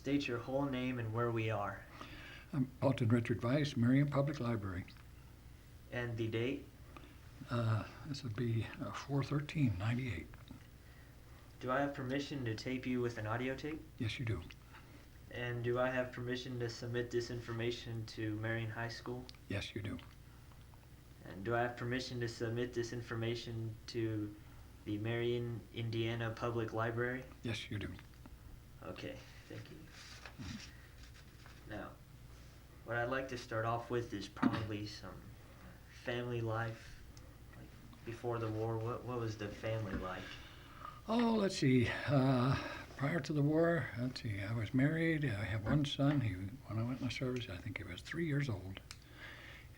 State your whole name and where we are. I'm Alton Richard Weiss, Marion Public Library. And the date? This would be 4/13/98. Do I have permission to tape you with an audio tape? Yes, you do. And do I have permission to submit this information to Marion High School? Yes, you do. And do I have permission to submit this information to the Marion, Indiana Public Library? Yes, you do. Okay, thank you. Now, what I'd like to start off with is probably some family life, like before the war. What was the family like? Oh, let's see. Prior to the war, let's see, I was married. I have one son. When I went in the service, I think he was 3 years old.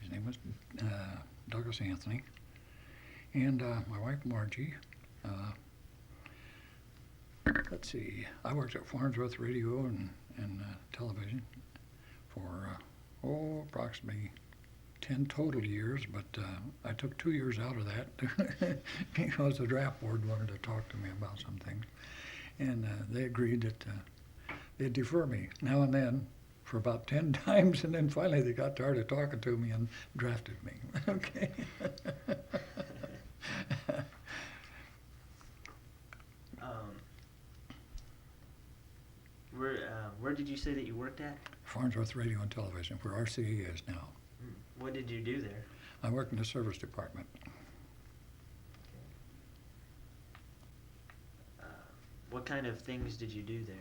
His name was Douglas Anthony. And my wife, Margie. Let's see, I worked at Farnsworth Radio and television for, approximately 10 total years, but I took 2 years out of that because the draft board wanted to talk to me about some things. And they agreed that they'd defer me now and then for about 10 times, and then finally they got tired of talking to me and drafted me. Okay. Where did you say that you worked at? Farnsworth Radio and Television, where RCA is now. What did you do there? I worked in the service department. What kind of things did you do there?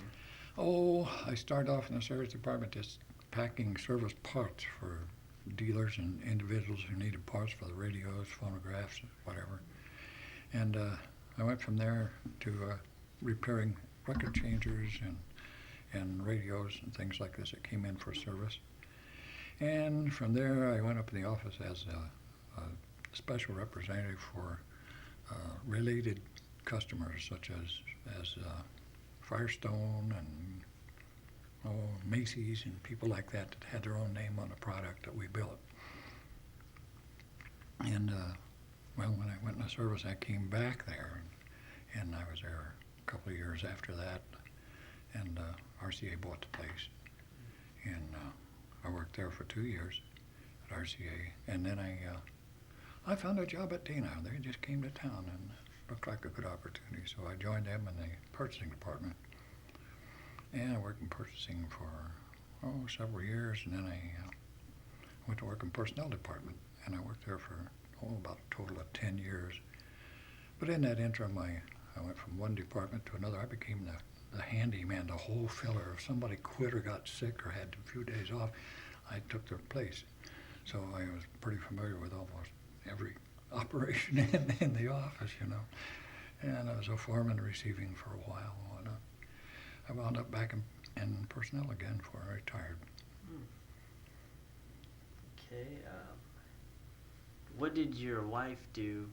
Oh, I started off in the service department just packing service parts for dealers and individuals who needed parts for the radios, phonographs, whatever. And I went from there to repairing record changers and radios and things like this that came in for service. And from there I went up in the office as a special representative for related customers such as Firestone and Macy's and people like that that had their own name on the product that we built. And well, when I went in the service, I came back there, and I was there a couple of years after that, and RCA bought the place, and I worked there for 2 years at RCA, and then I found a job at Dana. They just came to town and looked like a good opportunity, so I joined them in the purchasing department, and I worked in purchasing for several years, and then I went to work in personnel department, and I worked there for about a total of 10 years. But in that interim, I went from one department to another. I became the handyman, the whole filler. If somebody quit or got sick or had a few days off, I took their place. So I was pretty familiar with almost every operation in the office, you know. And I was a foreman receiving for a while. And I wound up back in personnel again before I retired. Okay. What did your wife do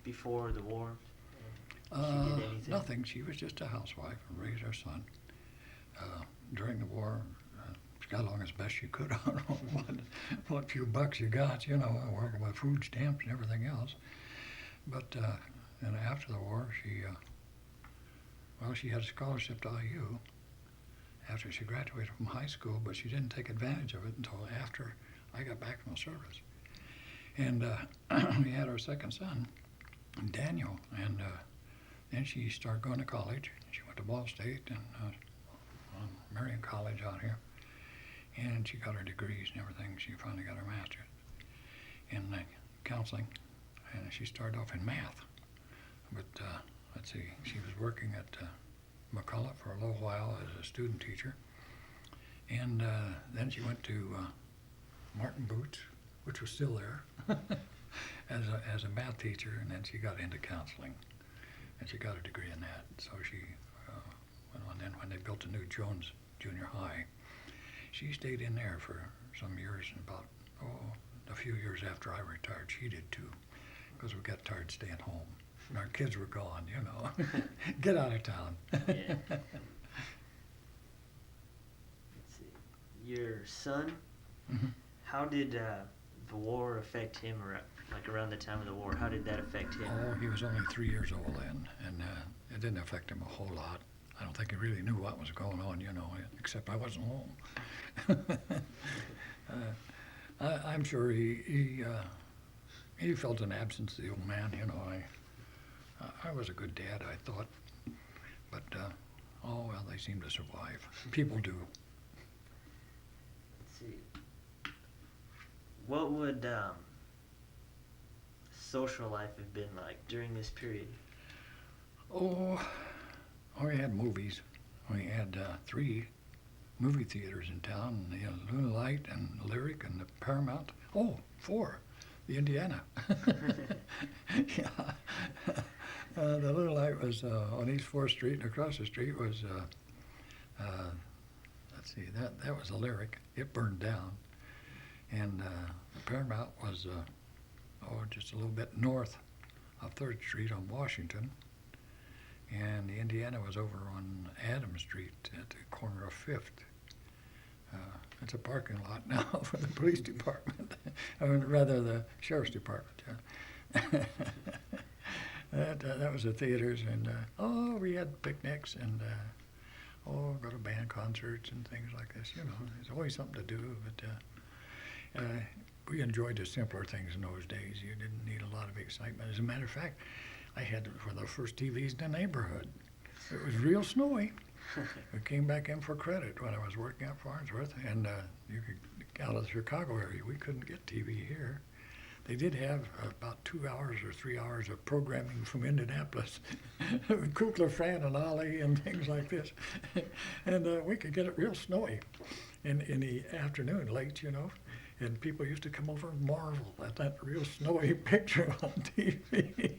before the war? She did anything? Nothing. She was just a housewife and raised our son. During the war, she got along as best she could on what few bucks you got, you know, working with food stamps and everything else. But and after the war, she had a scholarship to IU after she graduated from high school, but she didn't take advantage of it until after I got back from the service. And we had our second son, Daniel, and then she started going to college. She went to Ball State and Marion College out here, and she got her degrees and everything. She finally got her master's in counseling, and she started off in math. But let's see, she was working at McCullough for a little while as a student teacher, and then she went to Martin Boots, which was still there, as a math teacher, and then she got into counseling, and she got a degree in that. So she went on. Then when they built the new Jones Junior High, she stayed in there for some years, and about a few years after I retired, she did too, because we got tired staying home. And our kids were gone, you know. Get out of town. Yeah. Let's see. Your son, how did the war affect him, like around the time of the war? How did that affect him? Oh, he was only 3 years old then, and it didn't affect him a whole lot. I don't think he really knew what was going on, you know, except I wasn't home. I'm sure he felt an absence of the old man, you know. I was a good dad, I thought, but oh well, they seem to survive. People do. Let's see. What would social life have been like during this period? Oh, we had movies. We had 3 movie theaters in town, the Luna Light and Lyric and the Paramount. Oh, 4, the Indiana. Yeah. The Luna Light was on East 4th Street, and across the street was, let's see, that was the Lyric. It burned down. And the Paramount was, just a little bit north of 3rd Street on Washington. And the Indiana was over on Adams Street at the corner of 5th. It's a parking lot now for the police department, or rather the sheriff's department. Yeah. That was the theaters, and we had picnics and go to band concerts and things like this. You know, there's always something to do. But we enjoyed the simpler things in those days. You didn't need a lot of excitement. As a matter of fact, I had one of the first TVs in the neighborhood. It was real snowy. We came back in for credit when I was working at Farnsworth, and you could, out of the Chicago area, we couldn't get TV here. They did have about 2 hours or 3 hours of programming from Indianapolis, Kukla, Fran, and Ollie, and things like this. And we could get it real snowy in the afternoon, late, you know. And people used to come over and marvel at that real snowy picture on TV.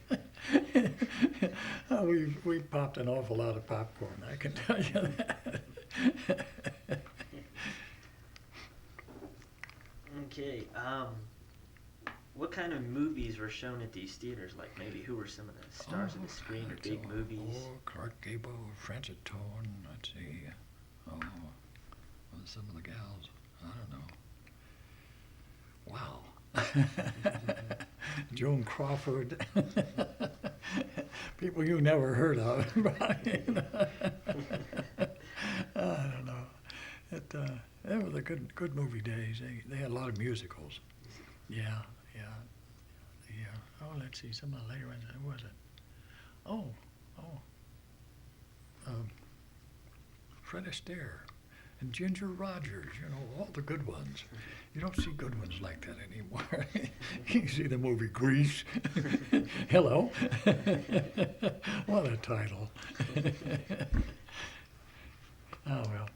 We popped an awful lot of popcorn, I can tell you that. Okay, what kind of movies were shown at these theaters? Like maybe who were some of the stars of the screen or big movies? Clark Gable, Frances Tone, let's see. Some of the gals, I don't know. Wow. Joan Crawford. People you never heard of. I don't know. It was a good movie days. They had a lot of musicals. Yeah. Let's see, some of the later ones. Who was it? Fred Astaire and Ginger Rogers, you know, all the good ones. You don't see good ones like that anymore. You see the movie Grease. Hello. What a title. Oh, well.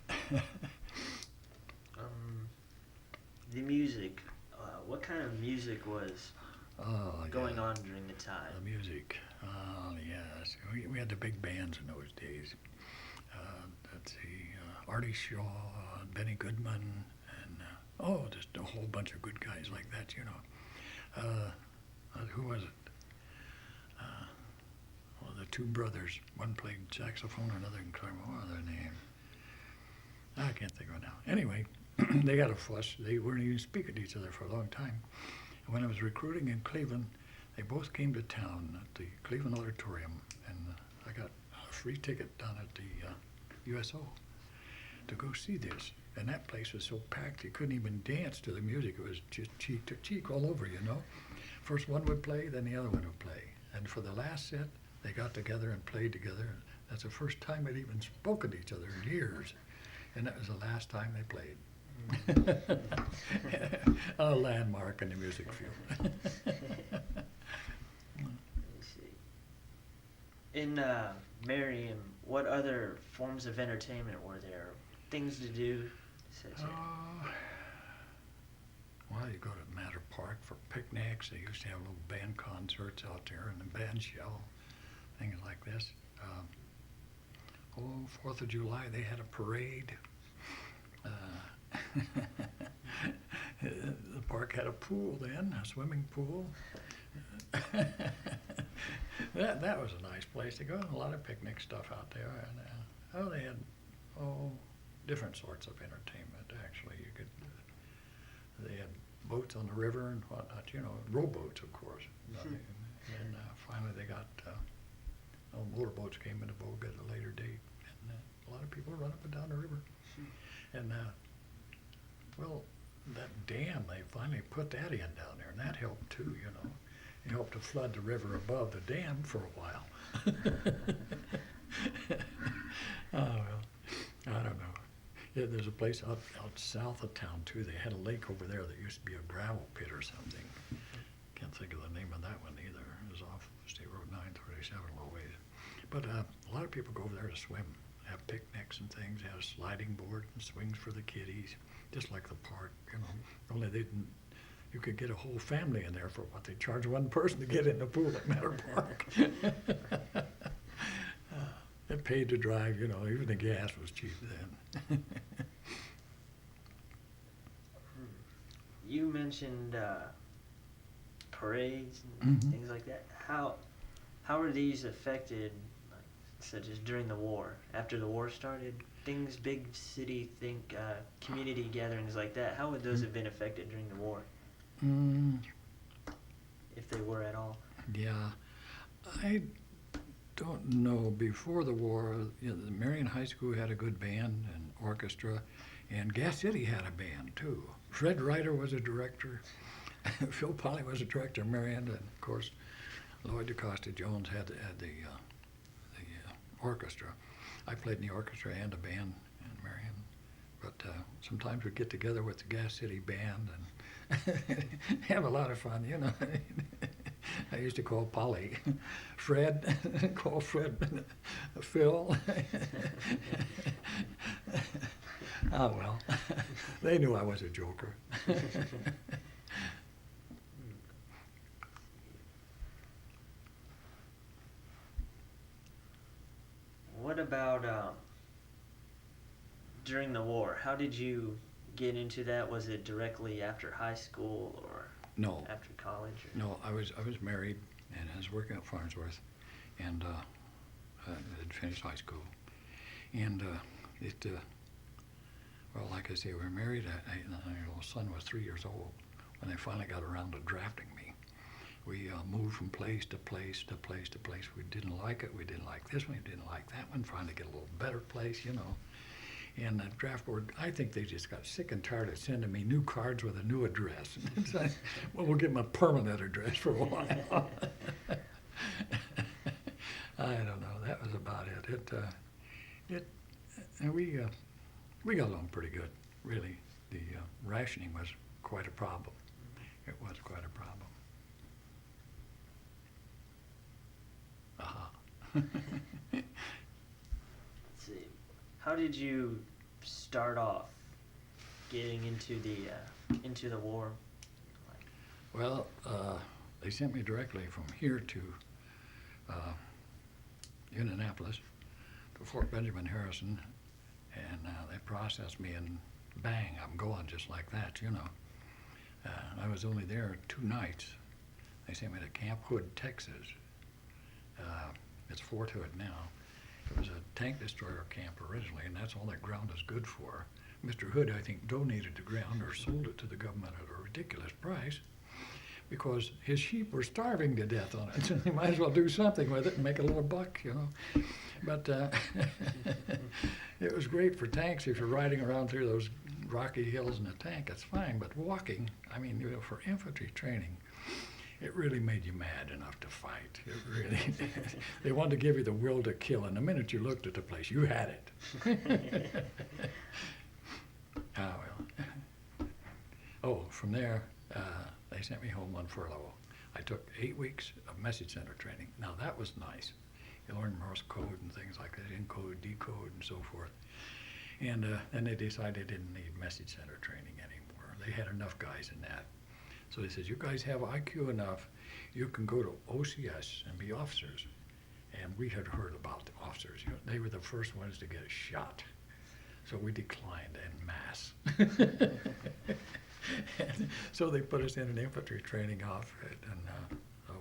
The music, what kind of music was going on during the time? The music, yes. We had the big bands in those days. Let's see, Artie Shaw, Benny Goodman, and just a whole bunch of good guys like that, you know. Who was it? The 2 brothers. One played saxophone, another in clarinet. What was their name? I can't think of it now. Anyway, they had a fuss. They weren't even speaking to each other for a long time. And when I was recruiting in Cleveland, they both came to town at the Cleveland Auditorium, and I got a free ticket down at the USO to go see this. And that place was so packed you couldn't even dance to the music. It was just cheek to cheek all over, you know. First one would play, then the other one would play. And for the last set, they got together and played together. That's the first time they'd even spoken to each other in years. And that was the last time they played. A landmark in the music field. Let me see. In Marion, what other forms of entertainment were there? Things to do? Well, you go to Matter Park for picnics. They used to have little band concerts out there in the band shell, things like this. 4th of July, they had a parade. The park had a pool then, a swimming pool. That was a nice place to go. A lot of picnic stuff out there. And they had different sorts of entertainment. Actually, they had boats on the river and whatnot. You know, rowboats, of course. And finally, they got motorboats came into vogue at a later date. a lot of people run up and down the river. And, well, that dam, they finally put that in down there, and that helped too, you know. It helped to flood the river above the dam for a while. Oh, well, I don't know. Yeah, there's a place out south of town too. They had a lake over there that used to be a gravel pit or something. Can't think of the name of that one either. It was off State Road 937 a little ways. But a lot of people go over there to swim, have picnics and things, have a sliding board and swings for the kiddies, just like the park, you know. Only they didn't, you could get a whole family in there for what they charge one person to get in the pool at Manor Park. It paid to drive, you know, even the gas was cheap then. You mentioned parades and Mhm. things like that. How are these affected, like, such as during the war? After the war started, things, big city community gatherings like that. How would those have been affected during the war, if they were at all? Yeah, I don't know. Before the war, you know, the Marion High School had a good band and orchestra, and Gas City had a band too. Fred Ryder was a director. Phil Polly was a director of Marion, and of course, Lloyd DeCosta Jones had the orchestra. I played in the orchestra and a band in Marion, but sometimes we'd get together with the Gas City band and have a lot of fun, you know. I used to call Polly Fred, call Fred Phil. Oh, well, they knew I was a joker. What about during the war? How did you get into that? Was it directly after high school or No, after college? Or? no, I was married and I was working at Farnsworth, and I had finished high school, and well, like I say, we were married. Our son was 3 years old when they finally got around to drafting me. We moved from place to place to place to place. We didn't like it. We didn't like this one. We didn't like that one. Trying to get a little better place, you know. And the draft board, I think they just got sick and tired of sending me new cards with a new address. So, well, we'll give them a permanent address for a while. I don't know. That was about it. And we got along pretty good, really. The rationing was quite a problem. It was quite a problem. Let's see. How did you start off getting into the war? Well, they sent me directly from here to Indianapolis to Fort Benjamin Harrison, and they processed me, and bang, I'm going just like that, you know. I was only there 2 nights. They sent me to Camp Hood, Texas. It's Fort Hood now. It was a tank destroyer camp originally, and that's all that ground is good for. Mr. Hood, I think, donated the ground or sold it to the government at a ridiculous price because his sheep were starving to death on it. So he might as well do something with it and make a little buck, you know. But it was great for tanks. If you're riding around through those rocky hills in a tank, it's fine. But walking, I mean, you know, for infantry training, it really made you mad enough to fight. It really did. They wanted to give you the will to kill, and the minute you looked at the place, you had it. Ah, well. Oh, from there, they sent me home on furlough. I took 8 weeks of message center training. Now, that was nice. You learn Morse code and things like that, encode, decode, and so forth. And then they decided they didn't need message center training anymore. They had enough guys in that. So they said, you guys have IQ enough, you can go to OCS and be officers. And we had heard about the officers. You know, they were the first ones to get shot. So we declined en masse. And so they put us in an infantry training outfit, and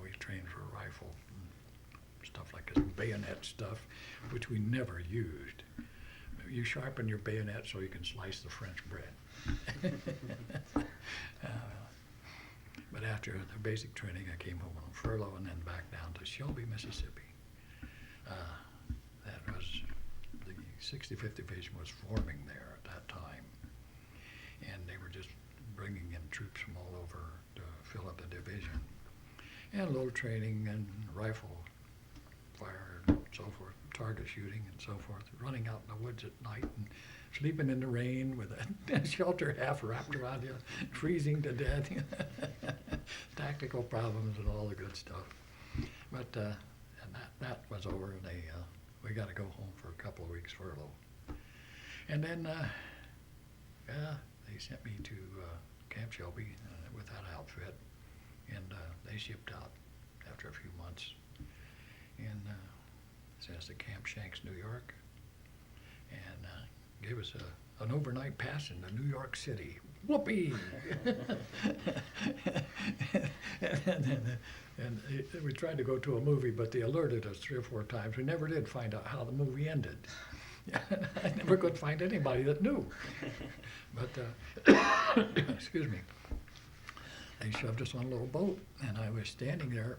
we trained for a rifle and stuff like this, bayonet stuff, which we never used. You sharpen your bayonet so you can slice the French bread. But after the basic training, I came home on furlough and then back down to Shelby, Mississippi. That was the 65th Division was forming there at that time. And they were just bringing in troops from all over to fill up the division. And a little training and rifle fire and so forth, target shooting and so forth, running out in the woods at night and sleeping in the rain with a shelter half wrapped around you, freezing to death, tactical problems and all the good stuff. But and that was over, and we got to go home for a couple of weeks furlough. And then they sent me to Camp Shelby with that outfit, and they shipped out after a few months, and sent us to Camp Shanks, New York, and gave us an overnight pass into New York City. Whoopee! and we tried to go to a movie, but they alerted us 3 or 4 times. We never did find out how the movie ended. I never could find anybody that knew. But, excuse me, they shoved us on a little boat, and I was standing there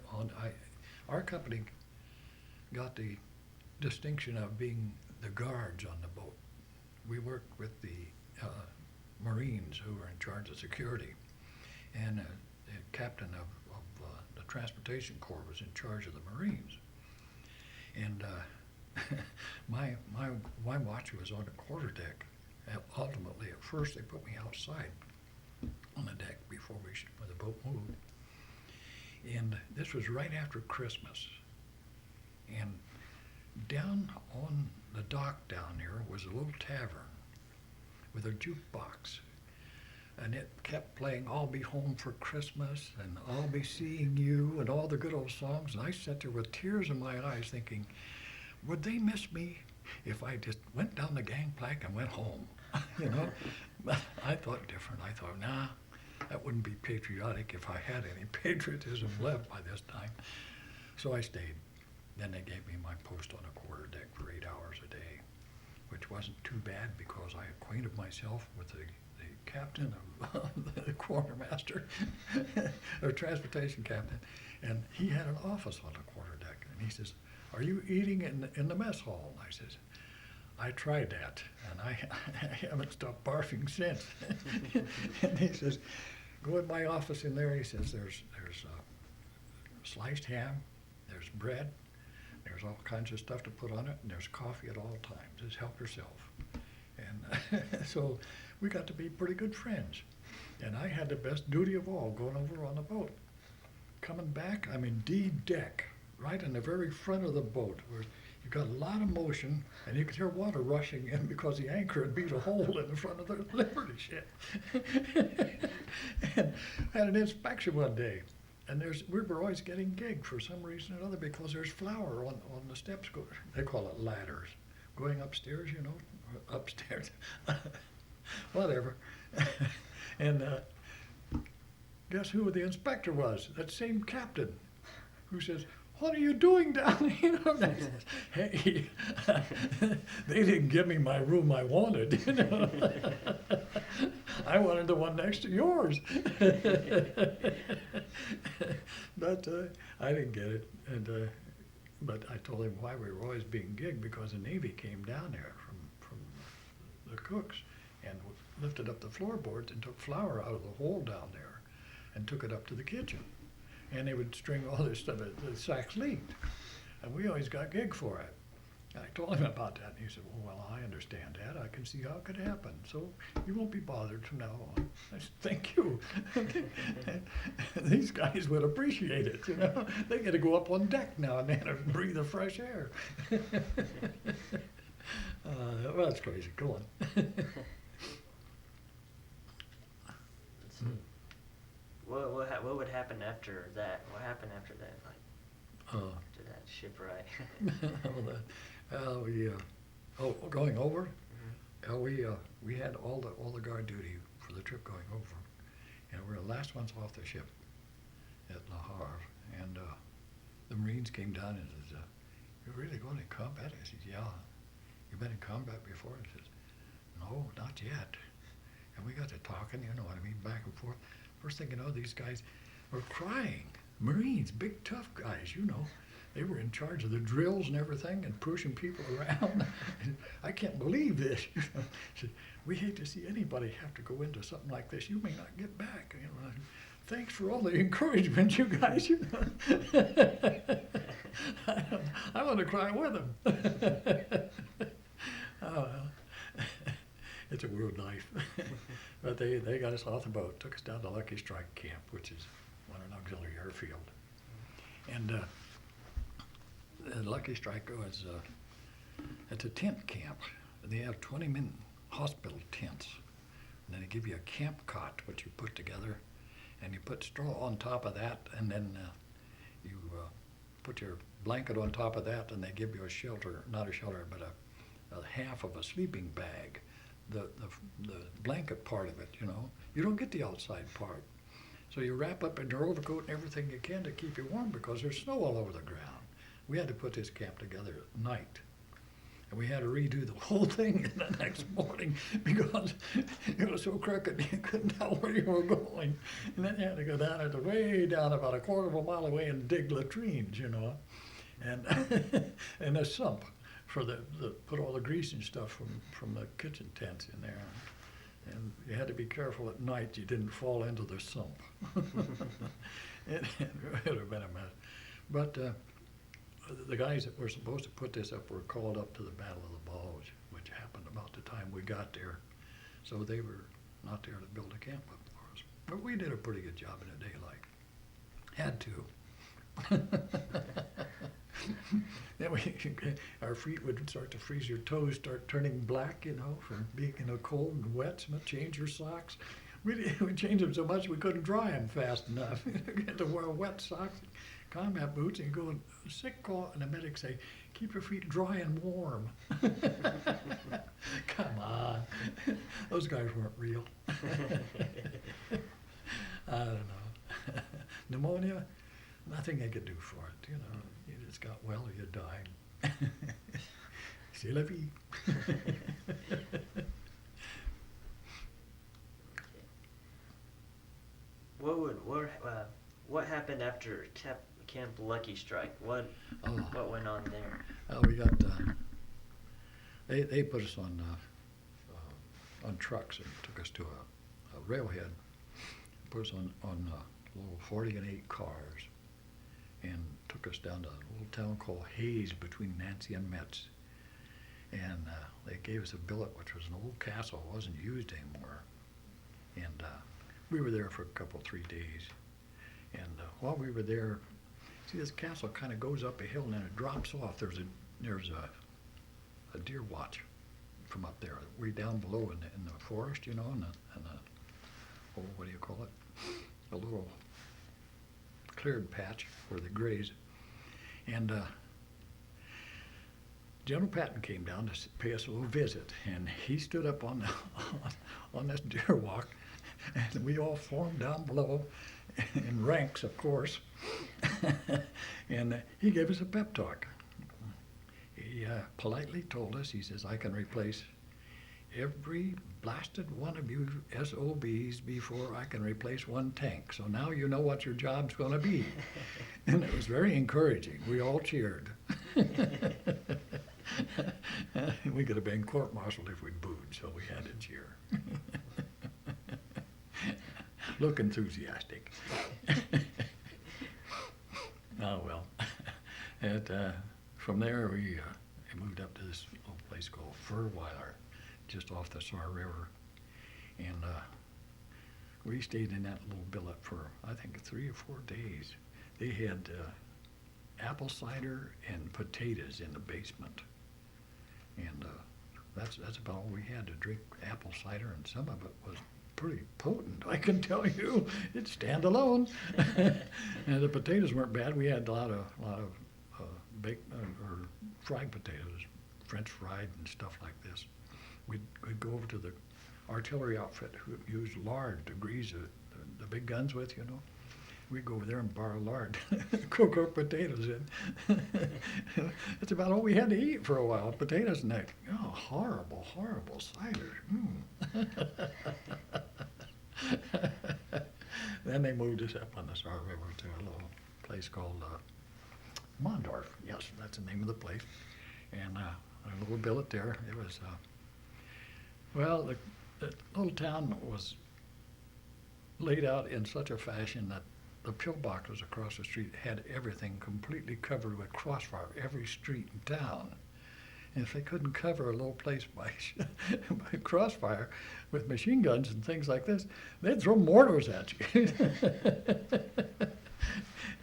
our company got the distinction of being the guards on the boat. We worked with the Marines who were in charge of security, and the captain of the Transportation Corps was in charge of the Marines. And my watch was on the quarterdeck. Ultimately, at first, they put me outside on the deck when the boat moved. And this was right after Christmas. And down on the dock down there was a little tavern with a jukebox. And it kept playing I'll Be Home for Christmas and I'll Be Seeing You and all the good old songs. And I sat there with tears in my eyes thinking, would they miss me if I just went down the gangplank and went home? You know? But I thought different. I thought, nah, that wouldn't be patriotic if I had any patriotism left by this time. So I stayed. Then they gave me my post on the quarterdeck for 8 hours a day, which wasn't too bad because I acquainted myself with the captain of the quartermaster, or transportation captain, and he had an office on the quarterdeck. And he says, "Are you eating in the mess hall?" And I says, "I tried that, and I haven't stopped barfing since." And he says, "Go in my office in there." He says, "There's sliced ham, there's bread, there's all kinds of stuff to put on it, and there's coffee at all times. Just help yourself." And so we got to be pretty good friends. And I had the best duty of all, going over on the boat. Coming back, I'm in D deck, right in the very front of the boat, where you got a lot of motion, and you could hear water rushing in because the anchor had beat a hole in the front of the Liberty ship. And I had an inspection one day, and we were always getting gigged for some reason or another because there's flour on the steps. They call it ladders. Going upstairs, you know, or upstairs, whatever. And guess who the inspector was? That same captain who says, "What are you doing down here?" And I says, "Hey, they didn't give me my room I wanted. You know? I wanted the one next to yours." But I didn't get it. And but I told him why we were always being gigged, because the Navy came down there from the cooks and lifted up the floorboards and took flour out of the hole down there and took it up to the kitchen. And they would string all this stuff, the sacks leaked. And we always got gigged for it. And I told him about that, and he said, well, I understand that. I can see how it could happen. So you won't be bothered from now on. I said, thank you. These guys would appreciate it, you know. They get to go up on deck now and then and breathe the fresh air. Well, that's crazy. Go on. Let's see. What would happen after that? What happened after that? Like after that shipwreck? Going over? Mm-hmm. We had all the guard duty for the trip going over, and we were the last ones off the ship at La Havre. And the Marines came down and said, "You're really going in combat?" I said, "Yeah." "You've been in combat before?" I said, "No, not yet." And we got to talking, you know what I mean, back and forth. First thing you know, these guys were crying. Marines, big tough guys, you know. They were in charge of the drills and everything and pushing people around. I can't believe this. Said, we hate to see anybody have to go into something like this. You may not get back. Thanks for all the encouragement, you guys. I want to cry with them. Oh, well. It's a weird life. But they got us off the boat, took us down to Lucky Strike Camp, which is on an auxiliary airfield. And Lucky Strike was, it's a tent camp. They have 20-man hospital tents. And then they give you a camp cot, which you put together, and you put straw on top of that, and then you put your blanket on top of that, and they give you a shelter, not a shelter, but a half of a sleeping bag. The blanket part of it, you know. You don't get the outside part. So you wrap up in your overcoat and everything you can to keep you warm because there's snow all over the ground. We had to put this camp together at night. And we had to redo the whole thing the next morning because it was so crooked you couldn't tell where you were going. And then you had to go down it way down about a quarter of a mile away and dig latrines, you know. And and a sump for the put all the grease and stuff from the kitchen tents in there. And you had to be careful at night you didn't fall into the sump. It would have been a mess. But the guys that were supposed to put this up were called up to the Battle of the Bulge, which happened about the time we got there. So they were not there to build a camp up for us. But we did a pretty good job in the daylight. Had to. Then our feet would start to freeze, your toes start turning black, you know, from being in the cold and wet, so change your socks. We changed them so much we couldn't dry them fast enough. You had to wear wet socks, combat boots, and go sick call, and the medic say, keep your feet dry and warm. Come on. Those guys weren't real. I don't know. Pneumonia, nothing they could do for it, you know. You just got well or you died. C'est la vie. What happened after Camp Lucky Strike? What went on there? We got they put us on trucks and took us to a railhead. Put us on little 40 and 8 cars and took us down to a little town called Hayes between Nancy and Metz. And they gave us a billet, which was an old castle, wasn't used anymore. And we were there for a couple, 3 days. And while we were there, see, this castle kind of goes up a hill and then it drops off. There's a deer watch from up there, way down below in the forest, you know, and the what do you call it? A little cleared patch where they graze. And General Patton came down to pay us a little visit, and he stood up on this deer walk, and we all formed down below in ranks, of course. And he gave us a pep talk. He politely told us, he says, I can replace every blasted one of you SOBs before I can replace one tank. So now you know what your job's going to be. And it was very encouraging. We all cheered. We could have been court-martialed if we'd booed, so we had to cheer. Look enthusiastic. Oh, well. From there, we moved up to this little place called Furweiler, just off the Sar River. And we stayed in that little billet for, I think, 3 or 4 days. They had apple cider and potatoes in the basement. And that's about all we had to drink, apple cider, and some of it was pretty potent, I can tell you. It'd stand alone. And the potatoes weren't bad. We had a lot of baked or fried potatoes, French fried and stuff like this. We'd go over to the artillery outfit who used lard to grease the big guns with, you know. We'd go over there and borrow lard, cook our potatoes in. That's about all we had to eat for a while, potatoes and that. Oh, horrible, horrible cider. Then they moved us up on the Sar River to a little place called Mondorf, yes, that's the name of the place. And a little billet there. It was, well, the little town was laid out in such a fashion that the pillboxes across the street had everything completely covered with crossfire, every street in town. And if they couldn't cover a little place by, by crossfire with machine guns and things like this, they'd throw mortars at you.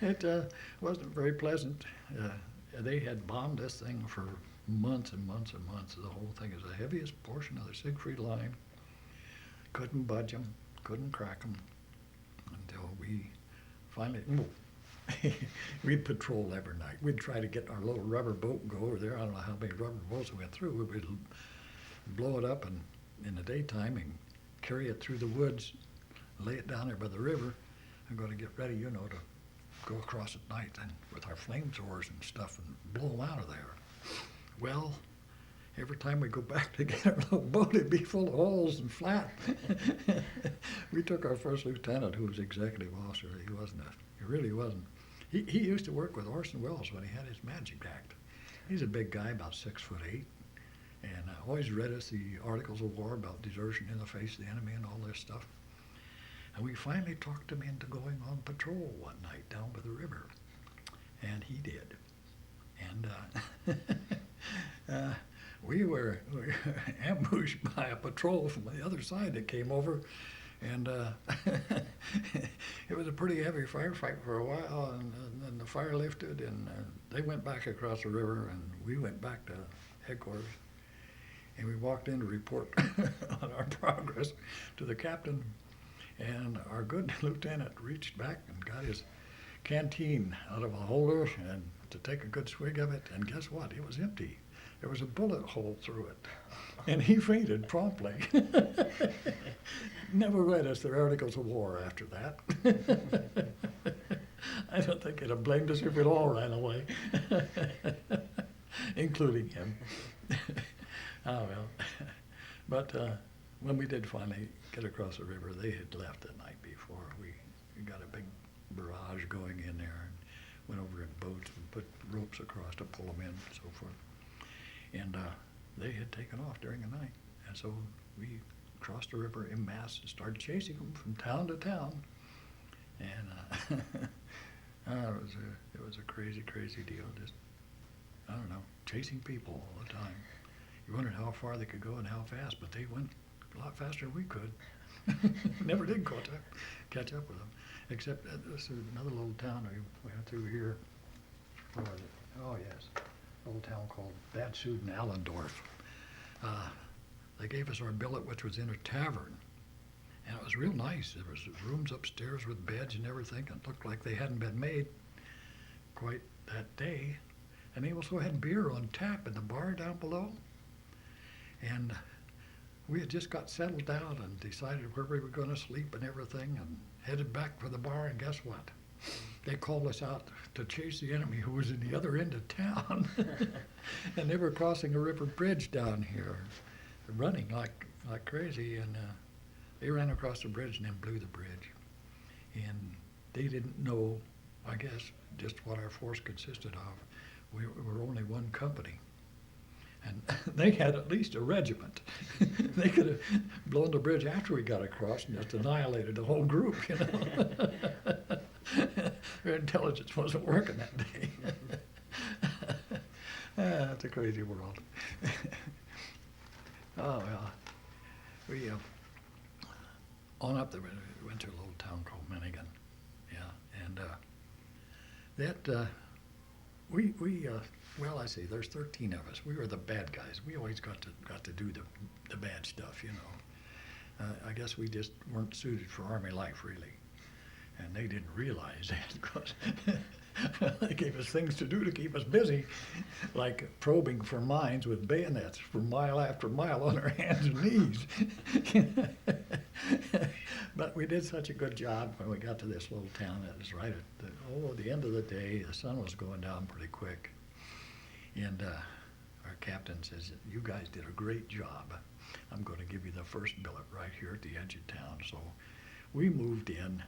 It wasn't very pleasant. They had bombed this thing for months and months and months. The whole thing is the heaviest portion of the Siegfried line. Couldn't budge them, couldn't crack them until we finally, we'd patrol every night. We'd try to get our little rubber boat and go over there. I don't know how many rubber boats we went through. We'd blow it up and in the daytime and carry it through the woods, lay it down there by the river. I'm going to get ready, you know, to go across at night and with our flamethrowers and stuff and blow them out of there. Well, every time we go back to get our little boat, it'd be full of holes and flat. We took our first lieutenant, who was executive officer. He really wasn't. He used to work with Orson Welles when he had his Magic Act. He's a big guy, about 6'8", and always read us the Articles of War about desertion in the face of the enemy and all this stuff. And we finally talked him into going on patrol one night down by the river, and he did. And we were ambushed by a patrol from the other side that came over, and it was a pretty heavy firefight for a while, and then the fire lifted, and they went back across the river, and we went back to headquarters, and we walked in to report on our progress to the captain, and our good lieutenant reached back and got his canteen out of a holder and to take a good swig of it, and guess what? It was empty. There was a bullet hole through it, and he fainted promptly. Never read us their Articles of War after that. I don't think he'd have blamed us if we'd all ran away, including him. Oh well. But when we did finally get across the river, they had left the night before. We got a big barrage going in there and went over in boats and put ropes across to pull them in and so forth. And they had taken off during the night. And so we crossed the river en masse and started chasing them from town to town. And it was a crazy, crazy deal. Just, I don't know, chasing people all the time. You wondered how far they could go and how fast, but they went a lot faster than we could. Never did catch up with them. Except this is another little town we went through here. Where was it? Oh, yes. A little town called Bad Sudan-Allendorf. They gave us our billet, which was in a tavern. And it was real nice. There was rooms upstairs with beds and everything. It looked like they hadn't been made quite that day. And they also had beer on tap in the bar down below. And we had just got settled down and decided where we were going to sleep and everything and headed back for the bar, and guess what? They called us out to chase the enemy who was in the other end of town. And they were crossing a river bridge down here, running like crazy, and they ran across the bridge and then blew the bridge. And they didn't know, I guess, just what our force consisted of. We were only one company. And they had at least a regiment. They could have blown the bridge after we got across and just annihilated the whole group, you know. Their intelligence wasn't working that day. It's a crazy world. Oh, well. We on up there, we went to a little town called Menningen. Yeah, and well, I say there's 13 of us. We were the bad guys. We always got to do the bad stuff, you know. I guess we just weren't suited for Army life, really. And they didn't realize that because they gave us things to do to keep us busy, like probing for mines with bayonets for mile after mile on our hands and knees. But we did such a good job when we got to this little town. It was right at the end of the day. The sun was going down pretty quick. And our captain says, "You guys did a great job. I'm going to give you the first billet right here at the edge of town." So we moved in,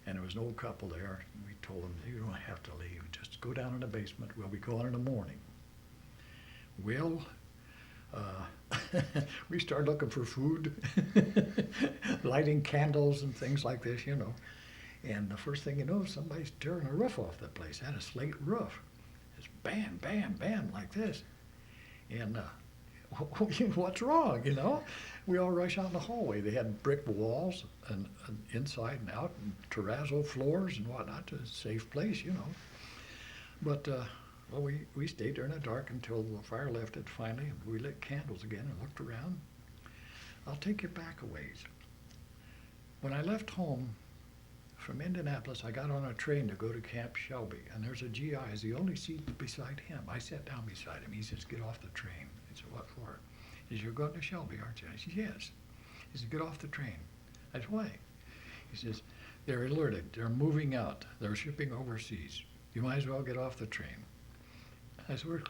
And there was an old couple there. And we told them, you don't have to leave. Just go down in the basement. We'll be going in the morning. Well, we started looking for food, lighting candles and things like this, you know. And the first thing you know, somebody's tearing the roof off the place. It had a slate roof. It's bam, bam, bam, like this. And what's wrong, you know? We all rush out in the hallway. They had brick walls and inside and out and terrazzo floors and whatnot. It's a safe place, you know. But well, we stayed there in the dark until the fire lifted finally, and we lit candles again and looked around. I'll take you back a ways. When I left home from Indianapolis, I got on a train to go to Camp Shelby, and there's a GI, is the only seat beside him. I sat down beside him. He says, get off the train. I said, what for? He says, you're going to Shelby, aren't you? I said, yes. He said, get off the train. I said, why? He says, they're alerted. They're moving out. They're shipping overseas. You might as well get off the train. I said, where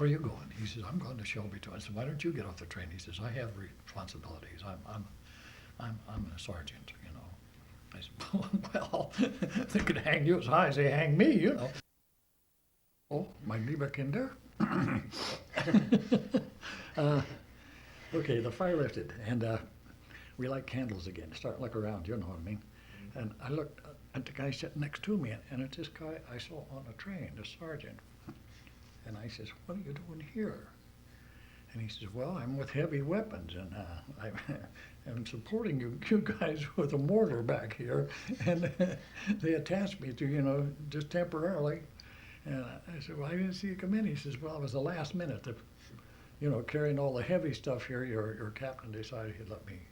are you going? He says, I'm going to Shelby too. I said, why don't you get off the train? He says, I have responsibilities. I'm a sergeant, you know. I said, well, they could hang you as high as they hang me, you know. Oh, mein lieber Kinder. Okay, the fire lifted, and we light candles again. Start to look around, you know what I mean. And I looked at the guy sitting next to me, and it's this guy I saw on a train, the sergeant. And I says, what are you doing here? And he says, well, I'm with heavy weapons, and I'm supporting you guys with a mortar back here. And they attached me to, you know, just temporarily. And I said, well, I didn't see you come in. He says, well, it was the last minute. You know, carrying all the heavy stuff here, your captain decided he'd let me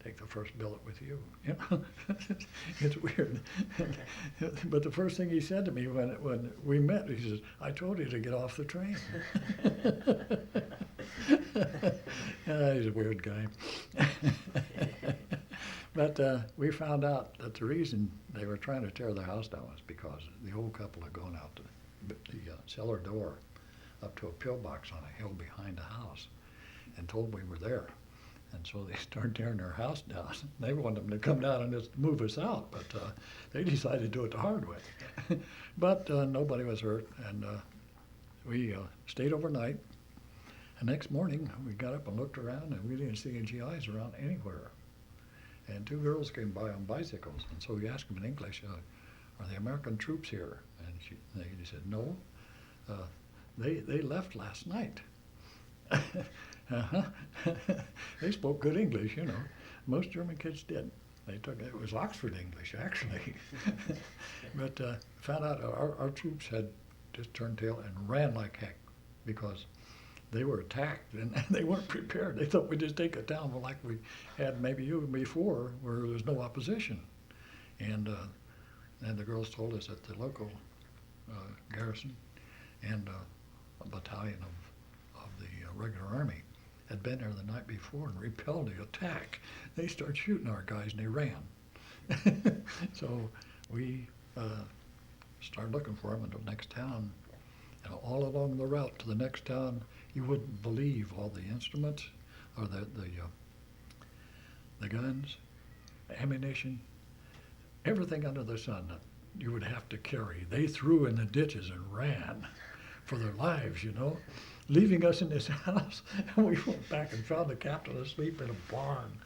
take the first billet with you. You know? It's weird. But the first thing he said to me when we met, he says, I told you to get off the train. He's a weird guy. But we found out that the reason they were trying to tear the house down was because the old couple had gone out to the cellar door up to a pillbox on a hill behind the house and told we were there. And so they started tearing their house down. They wanted them to come down and just move us out, but they decided to do it the hard way. But nobody was hurt, and we stayed overnight. The next morning, we got up and looked around, and we didn't see any GIs around anywhere. And two girls came by on bicycles, and so we asked them in English, are the American troops here? And they said, no, they left last night. They spoke good English, you know. Most German kids did. It was Oxford English, actually. But found out our troops had just turned tail and ran like heck because they were attacked and they weren't prepared. They thought we'd just take a town like we had maybe even before, where there was no opposition. And the girls told us that the local garrison and a battalion of the regular army had been there the night before and repelled the attack. They started shooting our guys and they ran. So we started looking for them in the next town. And all along the route to the next town, you wouldn't believe all the instruments, or the guns, ammunition, everything under the sun that you would have to carry. They threw in the ditches and ran for their lives, you know, leaving us in this house. And we went back and found the captain asleep in a barn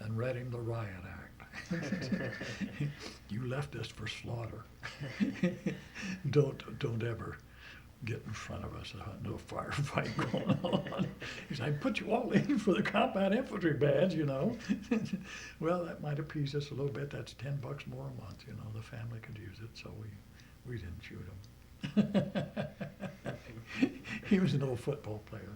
and read him the riot act. You left us for slaughter. Don't ever get in front of us. No firefight going on. He said, I put you all in for the combat infantry badge, you know. Well, that might appease us a little bit. That's $10 more a month, you know. The family could use it, so we didn't shoot him. He was an old football player.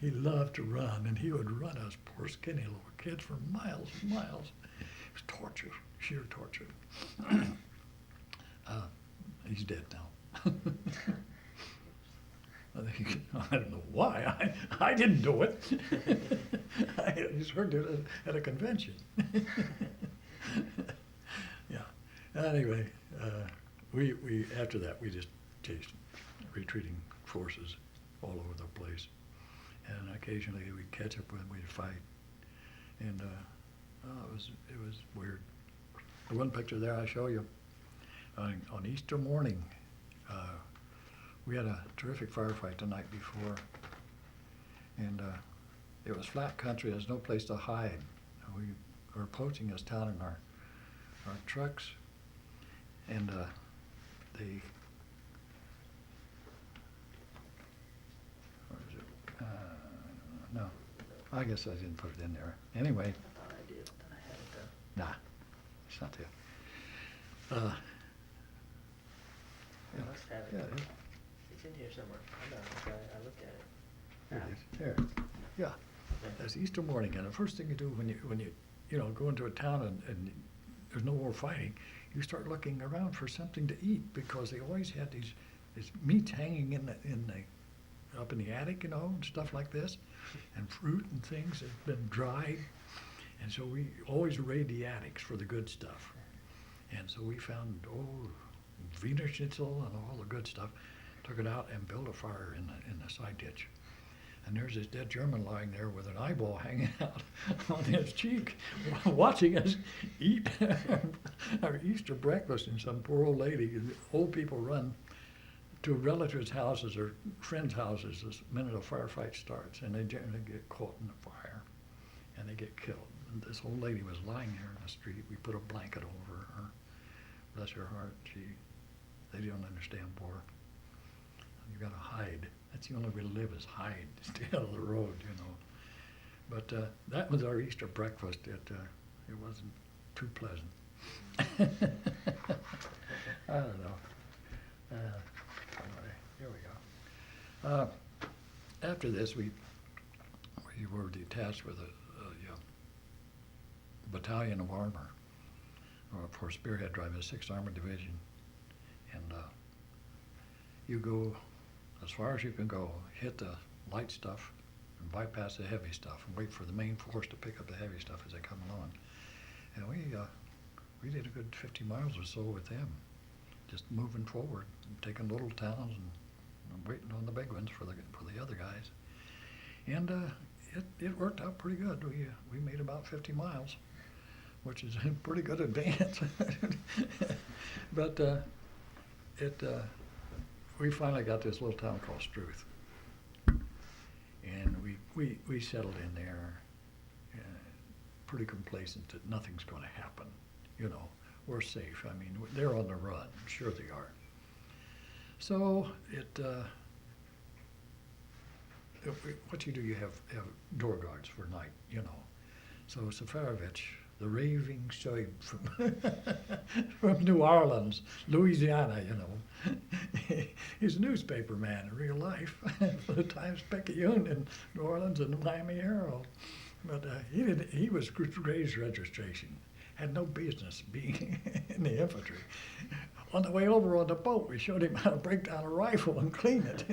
He loved to run, and he would run us poor skinny little kids for miles and miles. It was torture, sheer torture. He's dead now. I don't know why. I didn't do it. I just heard it at a convention. Yeah. Anyway, we after that we just chased retreating forces all over the place, and occasionally we'd catch up with them, we'd fight, and it was weird. The one picture there I show you, on Easter morning, we had a terrific firefight the night before, and it was flat country. There's no place to hide. We were approaching this town in our trucks, and they, where is it? No, I guess I didn't put it in there. Anyway. I thought I did, but I had it though. Nah, it's not there. I must have it. Yeah, It's in here somewhere. I know, I looked at it. there it is. There. Yeah. That's Easter morning, and the first thing you do when you go into a town and there's no more fighting, you start looking around for something to eat, because they always had these meats hanging up in the attic, and stuff like this, and fruit and things that have been dried, and so we always raid the attics for the good stuff, and so we found Wiener Schnitzel and all the good stuff, took it out and built a fire in the side ditch. And there's this dead German lying there with an eyeball hanging out on his cheek, watching us eat our Easter breakfast. And some poor old lady, old people run to relatives' houses or friends' houses the minute a firefight starts, and they generally get caught in the fire, and they get killed. And this old lady was lying there in the street. We put a blanket over her. Bless her heart. They don't understand war. You got to hide. That's the only way to live, is hide, stay out of the road, But that was our Easter breakfast. It wasn't too pleasant. I don't know. Anyway, here we go. After this, we were detached with a battalion of armor for Spearhead Drive, the 6th Armored Division, and you go as far as you can go, hit the light stuff and bypass the heavy stuff, and wait for the main force to pick up the heavy stuff as they come along. And we did a good 50 miles or so with them, just moving forward, and taking little towns and waiting on the big ones for the other guys. And it worked out pretty good. We made about 50 miles, which is a pretty good advance. But we finally got this little town called Struth, and we settled in there, pretty complacent that nothing's going to happen. We're safe. I mean, they're on the run. Sure they are. So what you do, you have door guards for night. So Safarovich, the raving shade from New Orleans, Louisiana, he's a newspaper man in real life for the Times-Picayune in New Orleans and the Miami Herald. But he was raised registration, had no business being in the infantry. On the way over on the boat, we showed him how to break down a rifle and clean it.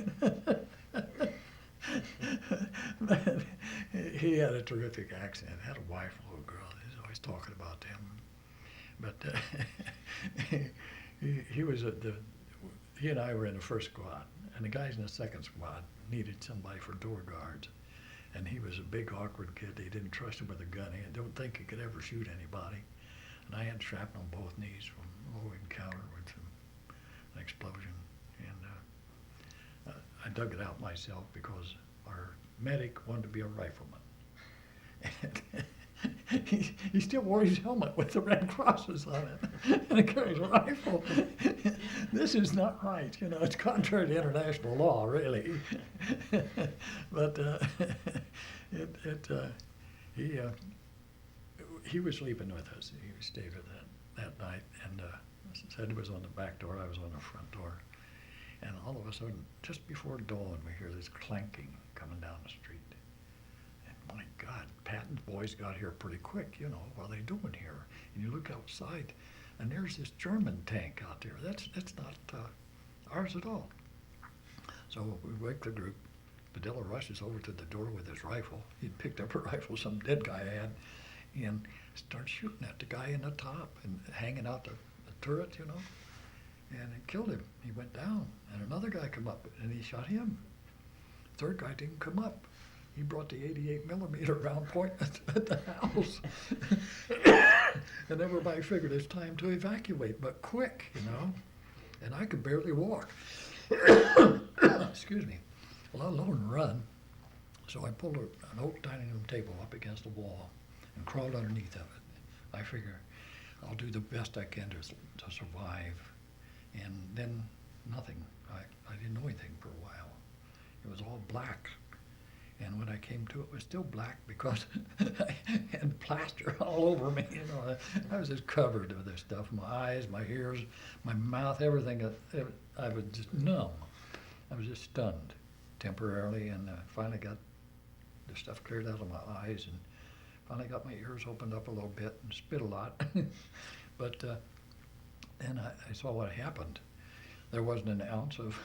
But he had a terrific accent, had a wife, a little girl. He's always talking about them. But he and I were in the first squad, and the guys in the second squad needed somebody for door guards. And he was a big, awkward kid. They didn't trust him with a gun. He didn't think he could ever shoot anybody. And I had shrapnel on both knees from encounter with an explosion. And I dug it out myself because our medic wanted to be a rifleman. And he still wore his helmet with the red crosses on it, and he carries a rifle. This is not right, it's contrary to international law, really. But he was sleeping with us. He stayed with that night, and said he was on the back door, I was on the front door. And all of a sudden, just before dawn, we hear this clanking coming down the street. And my God, Patton's boys got here pretty quick, what are they doing here? And you look outside, and there's this German tank out there. That's not ours at all. So we wake the group. Padilla rushes over to the door with his rifle. He'd picked up a rifle some dead guy had, and starts shooting at the guy in the top and hanging out the turret, and it killed him. He went down, and another guy come up, and he shot him. Third guy didn't come up. He brought the 88 millimeter round point at the house. And everybody figured it's time to evacuate, but quick, and I could barely walk. Excuse me, let alone run. So I pulled an oak dining room table up against the wall and crawled underneath of it. I figure I'll do the best I can to survive. And then nothing. I didn't know anything for a while. It was all black. And when I came to, it was still black because I had plaster all over me. I was just covered with this stuff. My eyes, my ears, my mouth, everything. I was just numb. I was just stunned temporarily, and finally got the stuff cleared out of my eyes, and finally got my ears opened up a little bit and spit a lot. But then I saw what happened. There wasn't an ounce of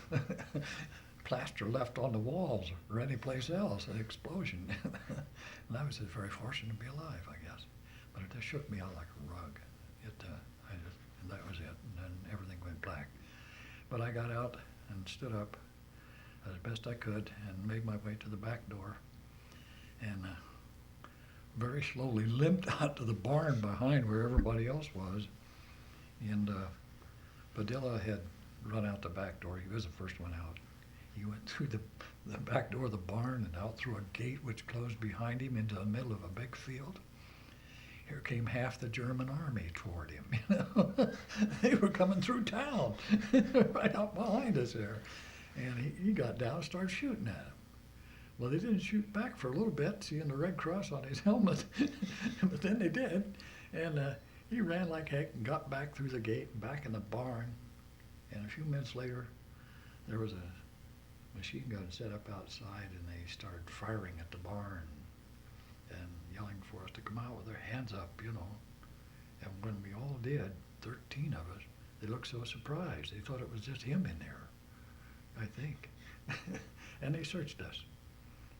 plaster left on the walls or any place else, an explosion. And I was just very fortunate to be alive, I guess. But it just shook me out like a rug. And that was it. And then everything went black. But I got out and stood up as best I could and made my way to the back door, and very slowly limped out to the barn behind where everybody else was. And Padilla had run out the back door. He was the first one out. He went through the back door of the barn and out through a gate which closed behind him into the middle of a big field. Here came half the German army toward him. They were coming through town, right out behind us there. And he got down and started shooting at him. Well, they didn't shoot back for a little bit, seeing the Red Cross on his helmet, but then they did. And he ran like heck and got back through the gate and back in the barn. And a few minutes later, there was a machine gun set up outside, and they started firing at the barn and yelling for us to come out with our hands up, And when we all did, 13 of us, they looked so surprised. They thought it was just him in there, I think. And they searched us.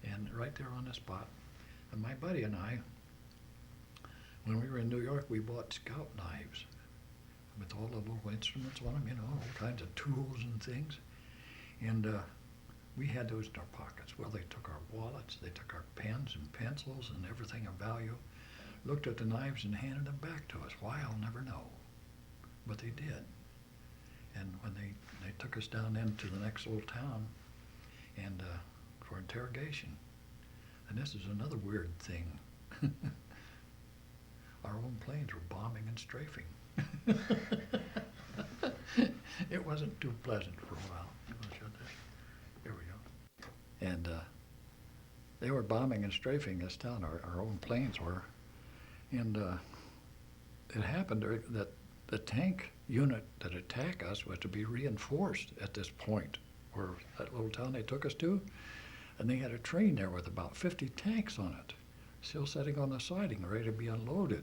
And right there on the spot. And my buddy and I, when we were in New York, we bought scout knives with all the little instruments on them, all kinds of tools and things. And we had those in our pockets. Well, they took our wallets, they took our pens and pencils and everything of value, looked at the knives and handed them back to us. Why, I'll never know. But they did. And when they took us down into the next little town and for interrogation. And this is another weird thing. Our own planes were bombing and strafing. It wasn't too pleasant for a while. Here we go. And they were bombing and strafing this town, our own planes were. And it happened that the tank unit that attacked us was to be reinforced at this point, where that little town they took us to. And they had a train there with about 50 tanks on it, still sitting on the siding, ready to be unloaded.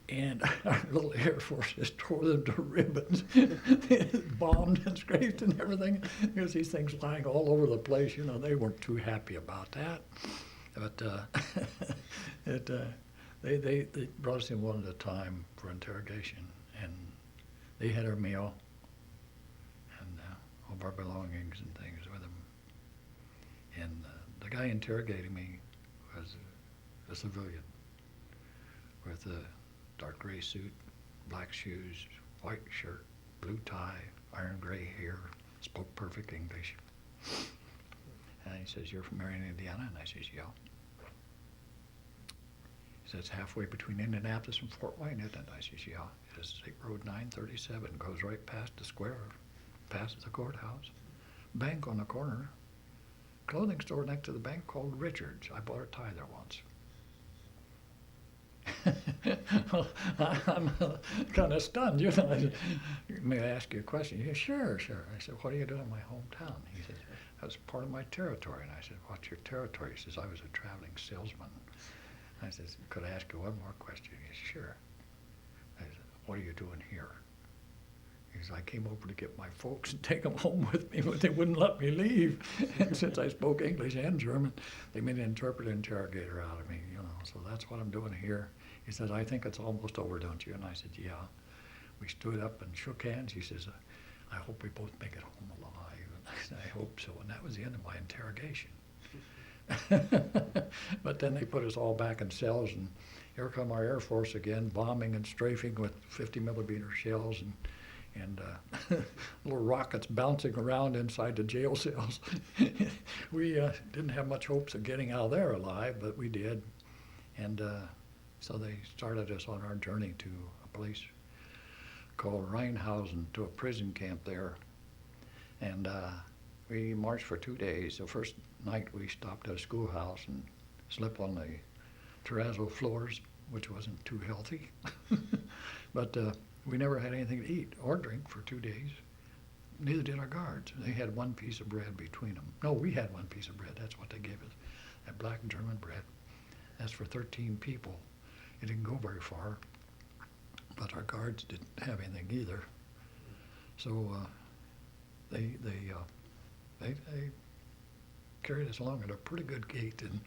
And our little Air Force just tore them to ribbons, bombed and scraped and everything. There's these things lying all over the place. They weren't too happy about that. But they brought us in one at a time for interrogation, and they had our mail and all of our belongings and things with them. And the guy interrogating me was a civilian with a dark gray suit, black shoes, white shirt, blue tie, iron gray hair, spoke perfect English. And he says, "You're from Marion, Indiana?" And I says, "Yeah." He says, "Halfway between Indianapolis and Fort Wayne, isn't it?" I says, "Yeah." It is State Road 937, goes right past the square, past the courthouse. Bank on the corner. Clothing store next to the bank called Richards. I bought a tie there once. Well, I'm kind of stunned, I said, "May I ask you a question?" He said, Sure. I said, "What do you do in my hometown?" He said, "That's part of my territory." And I said, "What's your territory?" He says, "I was a traveling salesman." I said, "Could I ask you one more question?" He said, "Sure." I said, "What are you doing here?" He says, "I came over to get my folks and take them home with me, but they wouldn't let me leave." And since I spoke English and German, they made an interpreter interrogator out of me, so that's what I'm doing here. He said, "I think it's almost over, don't you?" And I said, "Yeah." We stood up and shook hands. He says, "I hope we both make it home alive." And I said, "I hope so." And that was the end of my interrogation. But then they put us all back in cells, and here come our Air Force again, bombing and strafing with 50 millimeter shells and little rockets bouncing around inside the jail cells. We didn't have much hopes of getting out of there alive, but we did. And so they started us on our journey to a place called Rheinhausen, to a prison camp there. And we marched for 2 days. The first night we stopped at a schoolhouse and slept on the terrazzo floors, which wasn't too healthy. But we never had anything to eat or drink for 2 days. Neither did our guards. They had one piece of bread between them. No, we had one piece of bread. That's what they gave us, that black German bread. That's for 13 people. It didn't go very far, but our guards didn't have anything either. So they carried us along at a pretty good gait, and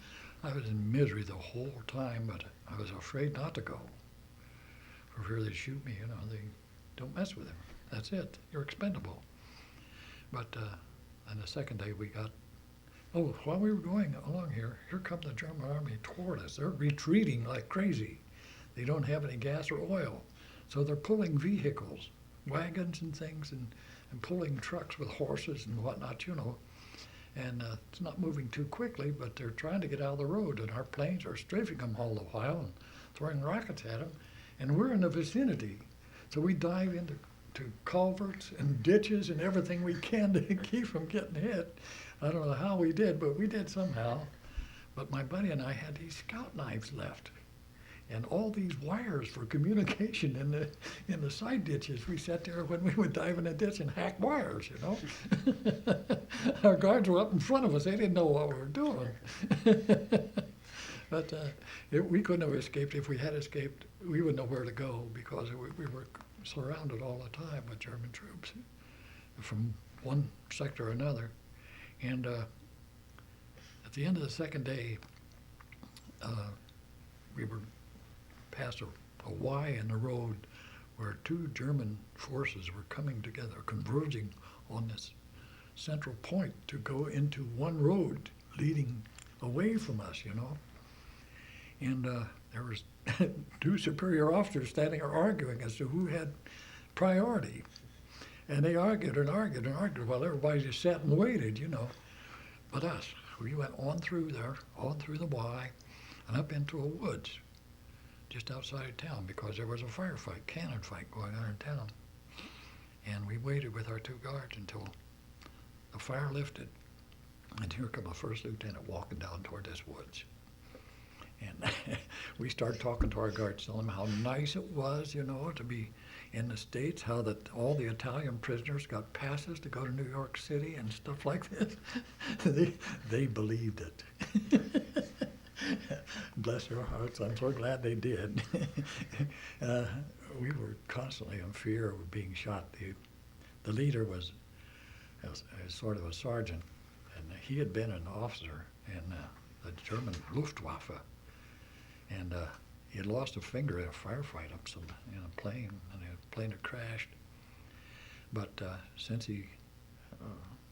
I was in misery the whole time, but I was afraid not to go, for fear they'd shoot me. They don't mess with him. That's it. You're expendable. But on the second day we got, while we were going along here come the German army toward us. They're retreating like crazy. They don't have any gas or oil, so they're pulling vehicles, wagons and things, and pulling trucks with horses and whatnot, And it's not moving too quickly, but they're trying to get out of the road, and our planes are strafing them all the while and throwing rockets at them, and we're in the vicinity. So we dive into culverts and ditches and everything we can to keep from getting hit. I don't know how we did, but we did somehow. But my buddy and I had these scout knives left, and all these wires for communication in the side ditches. We sat there when we would dive in a ditch and hack wires, Our guards were up in front of us. They didn't know what we were doing. But we couldn't have escaped. If we had escaped, we wouldn't know where to go, because we were surrounded all the time with German troops from one sector or another. And at the end of the second day, we were past a Y in the road where two German forces were coming together, converging on this central point to go into one road leading away from us, And there was two superior officers standing there arguing as to who had priority. And they argued and argued and argued while everybody just sat and waited, But us, we went on through there, on through the Y, and up into a woods just outside of town, because there was a firefight, cannon fight going on in town. And we waited with our two guards until the fire lifted. And here come the first lieutenant walking down toward this woods. And we started talking to our guards, telling them how nice it was, to be in the States, how that all the Italian prisoners got passes to go to New York City and stuff like this. They believed it. Bless their hearts, I'm so glad they did. We were constantly in fear of being shot. The leader was sort of a sergeant, and he had been an officer in the German Luftwaffe. And he had lost a finger in a firefight up in a plane, and the plane had crashed. But since he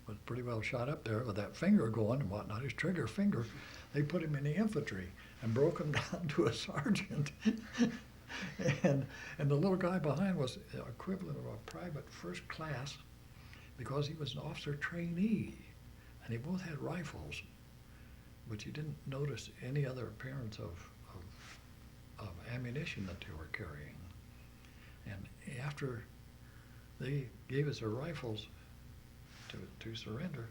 was pretty well shot up there with that finger going and whatnot, his trigger finger, they put him in the infantry and broke him down to a sergeant. and the little guy behind was the equivalent of a private first class, because he was an officer trainee, and they both had rifles, but you didn't notice any other appearance of ammunition that they were carrying. And after they gave us their rifles to surrender,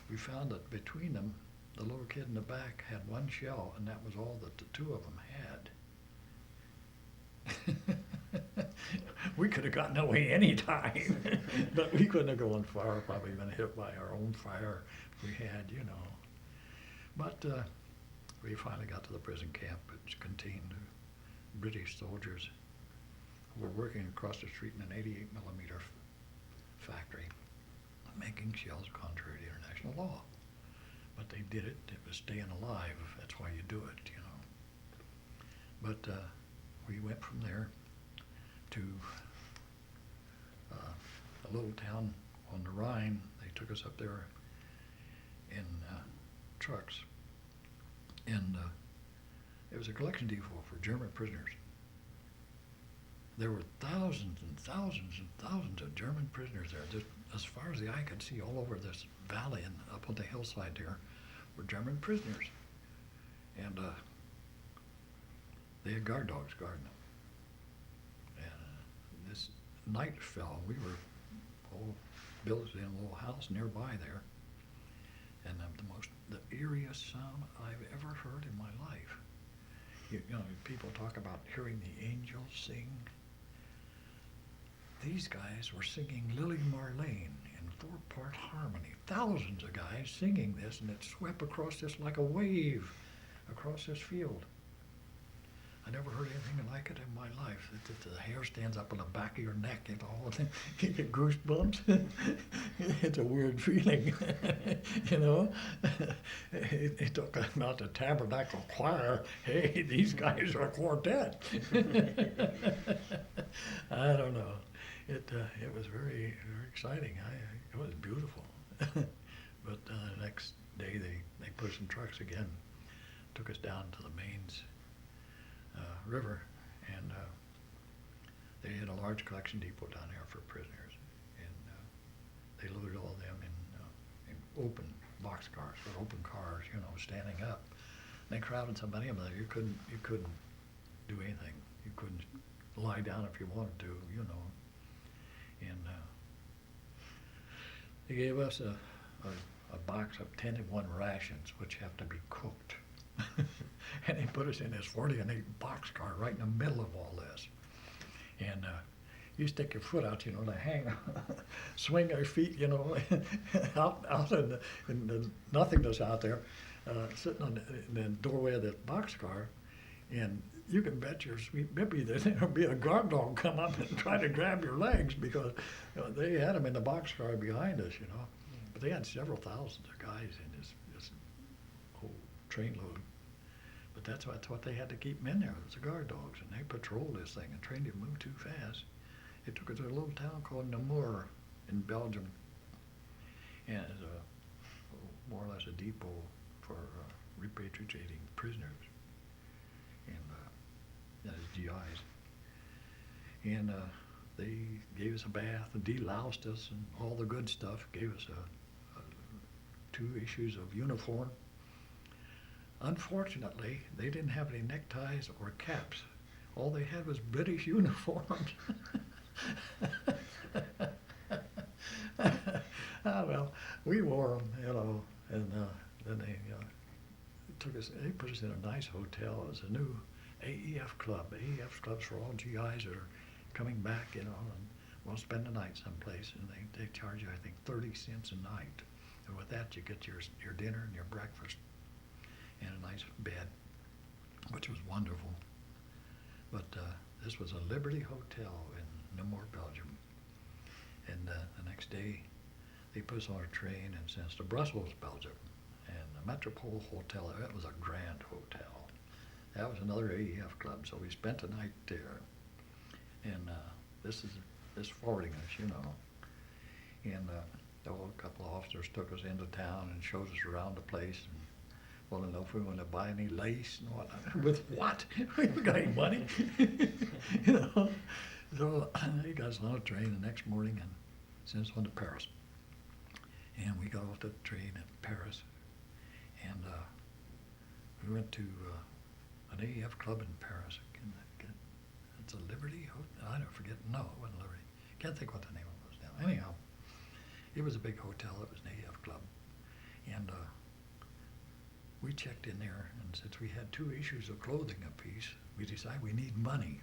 we found that between them, the little kid in the back had one shell, and that was all that the two of them had. We could have gotten away any time, but we couldn't have gone far, probably been hit by our own fire if we had, But we finally got to the prison camp, which contained British soldiers who were working across the street in an 88 millimeter factory, making shells contrary to international law. But they did it. It was staying alive. That's why you do it, But we went from there to a little town on the Rhine. They took us up there in trucks, And it was a collection depot for German prisoners. There were thousands and thousands and thousands of German prisoners there. Just as far as the eye could see, all over this valley and up on the hillside there were German prisoners. And they had guard dogs guarding them. And this night fell. We were all built in a little house nearby there. And the eeriest sound I've ever heard in my life. You know, people talk about hearing the angels sing. These guys were singing Lily Marlene in four-part harmony. Thousands of guys singing this, and it swept across this like a wave across this field. I never heard anything like it in my life. The hair stands up on the back of your neck and all. You get goosebumps. It's a weird feeling, you know. They talk about the Tabernacle Choir. Hey, these guys are a quartet. I don't know. It was very, very exciting. It was beautiful. But the next day they put us in trucks again, took us down to the Mains river, and they had a large collection depot down there for prisoners, and they loaded all of them in open boxcars or open cars, you know, standing up. And they crowded so many of them there you couldn't do anything. You couldn't lie down if you wanted to, you know. And they gave us a box of 10 in 1 rations, which have to be cooked. And they put us in this 40-8 boxcar right in the middle of all this. And you stick your foot out, you know, to hang, swing our feet, you know, out in the nothingness out there, sitting in the doorway of this boxcar. And you can bet your sweet bippy that there'll be a guard dog come up and try to grab your legs, because they had them in the boxcar behind us, you know. But they had several thousands of guys in this whole trainload. But that's what they had to keep them in there, was the guard dogs, and they patrolled this thing and trained it to move too fast. It took us to a little town called Namur in Belgium, and it's more or less a depot for repatriating prisoners, and as GIs. And they gave us a bath and deloused us and all the good stuff, gave us 2 issues of uniform. Unfortunately, they didn't have any neckties or caps. All they had was British uniforms. Well, we wore them, you know, and then they they put us in a nice hotel. It was a new AEF club. AEF clubs for all GIs that are coming back, you know, and want to spend the night someplace, and they charge you, I think, 30 cents a night. And with that, you get your dinner and your breakfast and a nice bed, which was wonderful. But this was a Liberty Hotel in Namur, Belgium. And the next day, they put us on a train and sent us to Brussels, Belgium. And the Metropole Hotel, that was a grand hotel. That was another AEF club, so we spent the night there. And this forwarding us, you know. And a couple of officers took us into town and showed us around the place, and wanted to know if we wanted to buy any lace and whatnot. With what? We haven't got any money. You know. So they got us on a train the next morning and sent us on to Paris. And we got off the train in Paris, and we went to an AEF club in Paris. It's a Liberty Hotel. I don't forget. No, it wasn't Liberty. Can't think what the name of it was now. Anyhow, it was a big hotel. It was an AEF club, and we checked in there, and since we had 2 issues of clothing apiece, we decided we need money.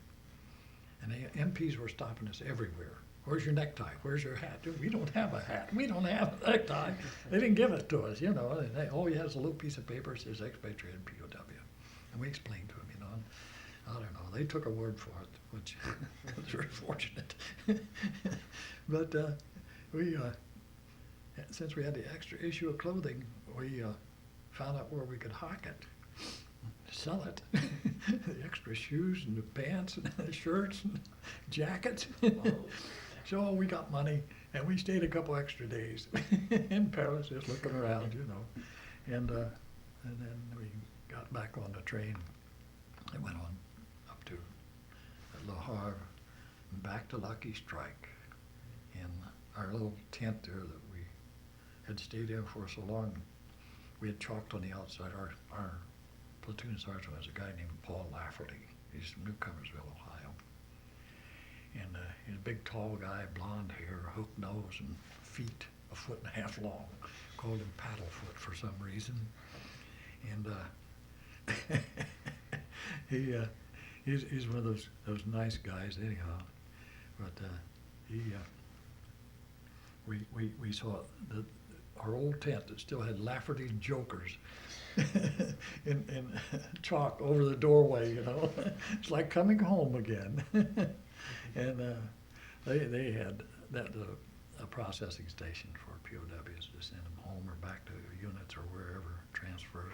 And the MPs were stopping us everywhere. Where's your necktie? Where's your hat? We don't have a hat. We don't have a necktie. They didn't give it to us, you know. And all you had is a little piece of paper that says expatriated POW. And we explained to them, you know. And I don't know. They took a word for it, which was very fortunate. But we, since we had the extra issue of clothing, we found out where we could hawk it, sell it. The extra shoes and the pants and the shirts and jackets. So we got money, and we stayed a couple extra days in Paris, just looking around, you know. And then we got back on the train. It went on up to Le Havre and back to Lucky Strike. In our little tent there that we had stayed in for so long, we had chalked on the outside. Our platoon sergeant was a guy named Paul Lafferty. He's from Newcomersville, Ohio. And he's a big, tall guy, blonde hair, hooked nose, and feet a foot and a half long. Called him Paddlefoot for some reason. And he's one of those nice guys anyhow. But we saw our old tent that still had Lafferty's Jokers in chalk over the doorway, you know. It's like coming home again. And they had a processing station for POWs to send them home or back to units or wherever, transfers.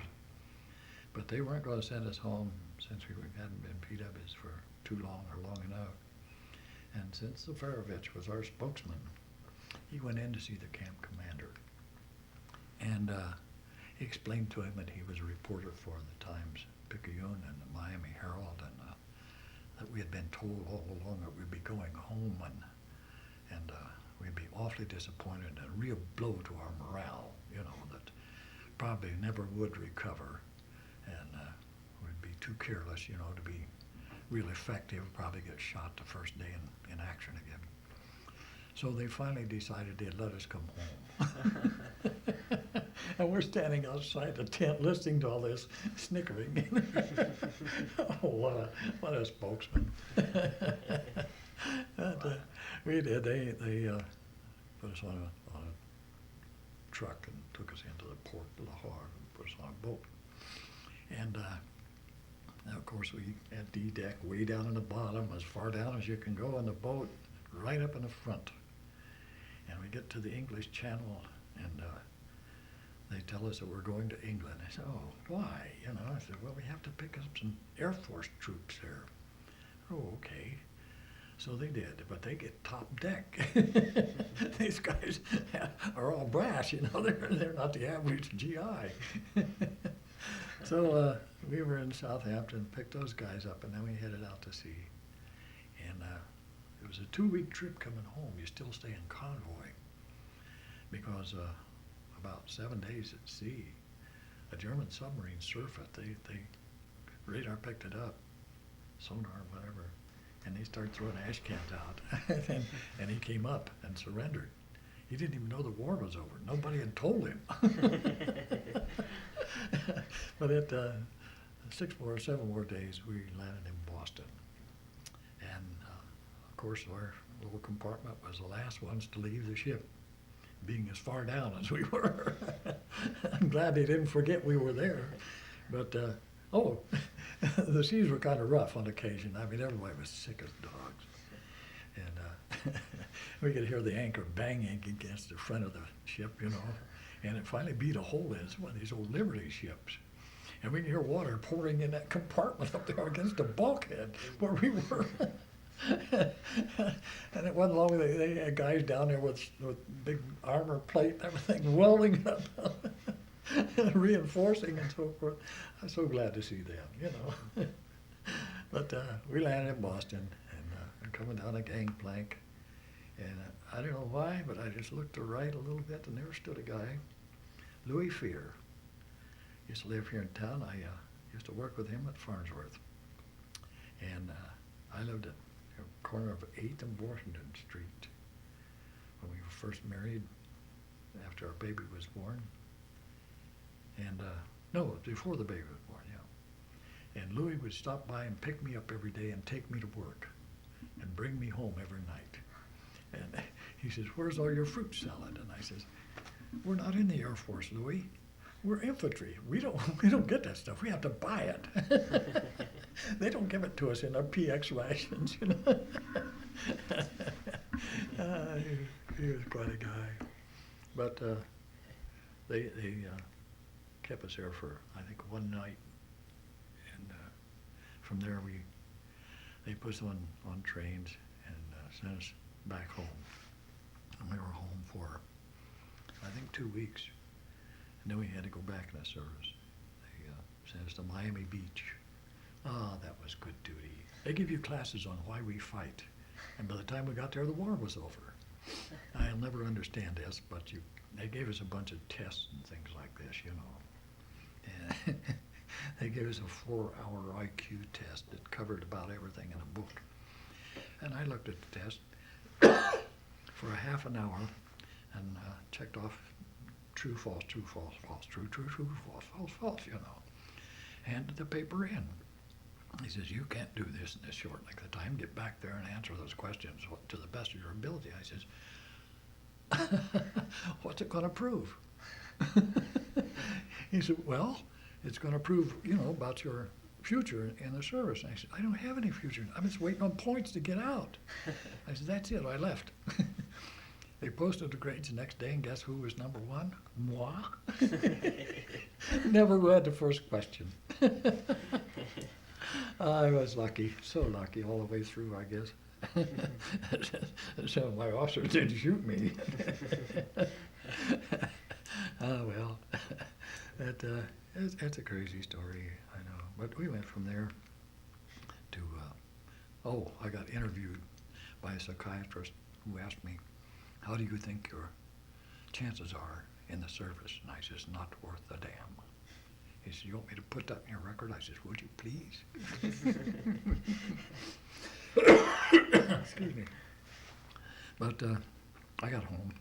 But they weren't going to send us home since we hadn't been PWs for too long or long enough. And since Zafarovich was our spokesman, he went in to see the camp commander. And he explained to him that he was a reporter for the Times-Picayune and the Miami Herald, and that we had been told all along that we'd be going home, and we'd be awfully disappointed, and a real blow to our morale, you know, that probably never would recover, and we'd be too careless, you know, to be real effective, probably get shot the first day in action again. So they finally decided they'd let us come home. And we're standing outside the tent listening to all this snickering. Oh, what a spokesman. But, we did. They put us on a truck and took us into the port of Le Havre and put us on a boat. And now, of course, we had D-deck way down in the bottom, as far down as you can go on the boat, right up in the front. And we get to the English Channel, and they tell us that we're going to England. I said, oh, why? You know, I said, well, we have to pick up some Air Force troops there. Oh, okay. So they did, but they get top deck. These guys are all brass, you know, they're not the average GI. So we were in Southampton, picked those guys up, and then we headed out to sea. And it was a 2-week trip coming home. You still stay in convoy because about 7 days at sea, a German submarine surfaced. They radar picked it up, sonar, whatever, and they started throwing ash cans out. and he came up and surrendered. He didn't even know the war was over. Nobody had told him. But at 7 more days, we landed in Boston. And of course, our little compartment was the last ones to leave the ship, being as far down as we were. I'm glad they didn't forget we were there. But, the seas were kind of rough on occasion. I mean, everybody was sick as dogs. And we could hear the anchor banging against the front of the ship, you know. And it finally beat a hole in one of these old Liberty ships. And we could hear water pouring in that compartment up there against the bulkhead where we were. And it wasn't long, they had guys down there with big armor plate and everything welding up, reinforcing and so forth. I'm so glad to see them, you know. But we landed in Boston and coming down a gangplank. And I don't know why, but I just looked to the right a little bit, and there stood a guy, Louis Fear. Used to live here in town. I used to work with him at Farnsworth. And I lived at the corner of 8th and Washington Street when we were first married after our baby was born. And, no, before the baby was born, yeah. And Louis would stop by and pick me up every day and take me to work and bring me home every night. And he says, where's all your fruit salad? And I says, we're not in the Air Force, Louis. We're infantry. We don't get that stuff. We have to buy it. They don't give it to us in our PX rations, you know. He was quite a guy. But they kept us there for, I think, one night. And from there they put us on trains and sent us back home. And we were home for, I think, 2 weeks. And then we had to go back in the service. They says to Miami Beach. Ah, that was good duty. They give you classes on why we fight. And by the time we got there, the war was over. I'll never understand this, but they gave us a bunch of tests and things like this, you know. And they gave us a 4-hour IQ test that covered about everything in a book. And I looked at the test for a half an hour and checked off true, false, true, false, false, true, true, true, false, false, false, you know. Handed the paper in. He says, you can't do this in this short length of time. Get back there and answer those questions to the best of your ability. I says, what's it going to prove? He said, well, it's going to prove, you know, about your future in the service. And I said, I don't have any future. I'm just waiting on points to get out. I said, that's it. I left. They posted the grades the next day, and guess who was number one? Moi. Never read the first question. I was lucky, so lucky all the way through, I guess. So my officer didn't shoot me. Well, that's a crazy story, I know. But we went from there to, I got interviewed by a psychiatrist who asked me, how do you think your chances are in the service? And I says, not worth a damn. He said, you want me to put that in your record? I says, would you please? Excuse me. But I got home.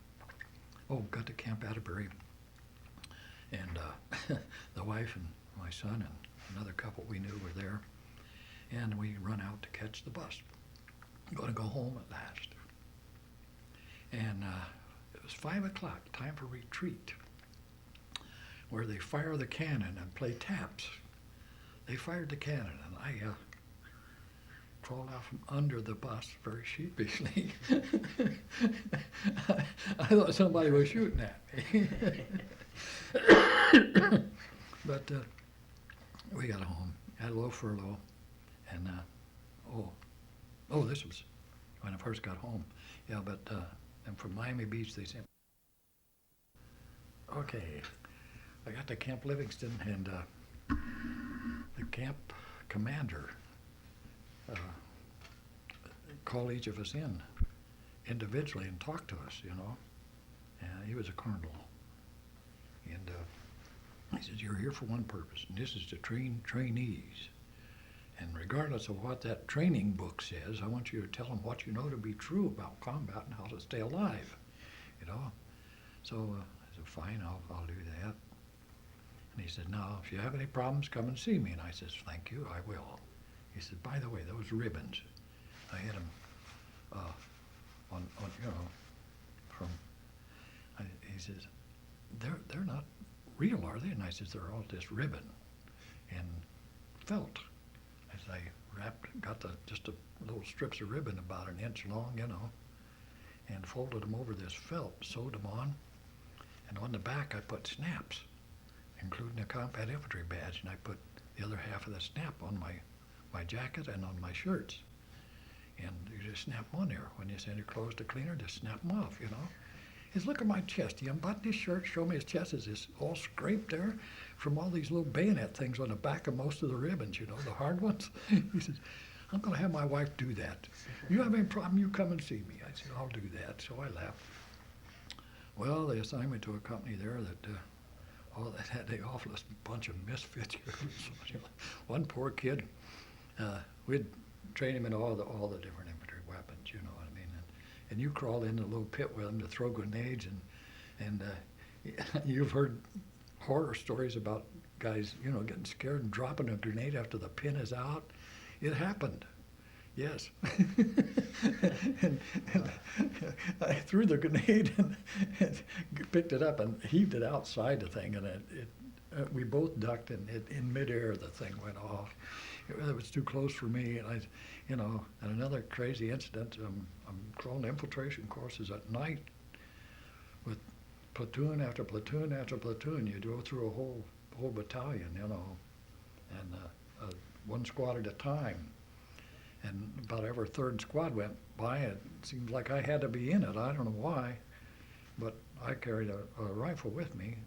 Got to Camp Atterbury. And the wife and my son and another couple we knew were there. And we run out to catch the bus. I'm going to go home at last. And it was 5 o'clock, time for retreat, where they fire the cannon and play taps. They fired the cannon, and I crawled out from under the bus very sheepishly. I thought somebody was shooting at me. But we got home, had a little furlough, and this was when I first got home. Yeah, but and from Miami Beach they sent. Okay, I got to Camp Livingston, and the camp commander called each of us in individually and talked to us, you know. And he was a colonel. And he says, you're here for one purpose, and this is to train trainees. And regardless of what that training book says, I want you to tell them what you know to be true about combat and how to stay alive, you know. So I said, fine, I'll do that. And he said, now, if you have any problems, come and see me. And I says, thank you, I will. He said, by the way, those ribbons, I had them on you know, he says, they're not real, are they? And I says, they're all just ribbon and felt. As I got just a little strips of ribbon about an inch long, you know, and folded them over this felt, sewed them on, and on the back I put snaps, including a combat infantry badge, and I put the other half of the snap on my jacket and on my shirts. And you just snap them on there. When you send your clothes to cleaner, just snap them off, you know. He says, look at my chest. He unbuttoned his shirt, show me his chest. Is this all scraped there from all these little bayonet things on the back of most of the ribbons, you know, the hard ones? He says, I'm going to have my wife do that. You have any problem, you come and see me. I said, I'll do that. So I left. Well, they assigned me to a company there that had the awfulest bunch of misfits. One poor kid, we'd train him in all the different infantry weapons, you know what I mean? And you crawl in a little pit with him to throw grenades, and you've heard horror stories about guys, you know, getting scared and dropping a grenade after the pin is out. It happened, yes. and I threw the grenade and picked it up and heaved it outside the thing, and we both ducked, and in midair the thing went off. It was too close for me, and and another crazy incident. I'm crawling infiltration courses at night with platoon after platoon after platoon. You go through a whole battalion, you know, and one squad at a time. And about every third squad went by, it seemed like I had to be in it. I don't know why, but I carried a rifle with me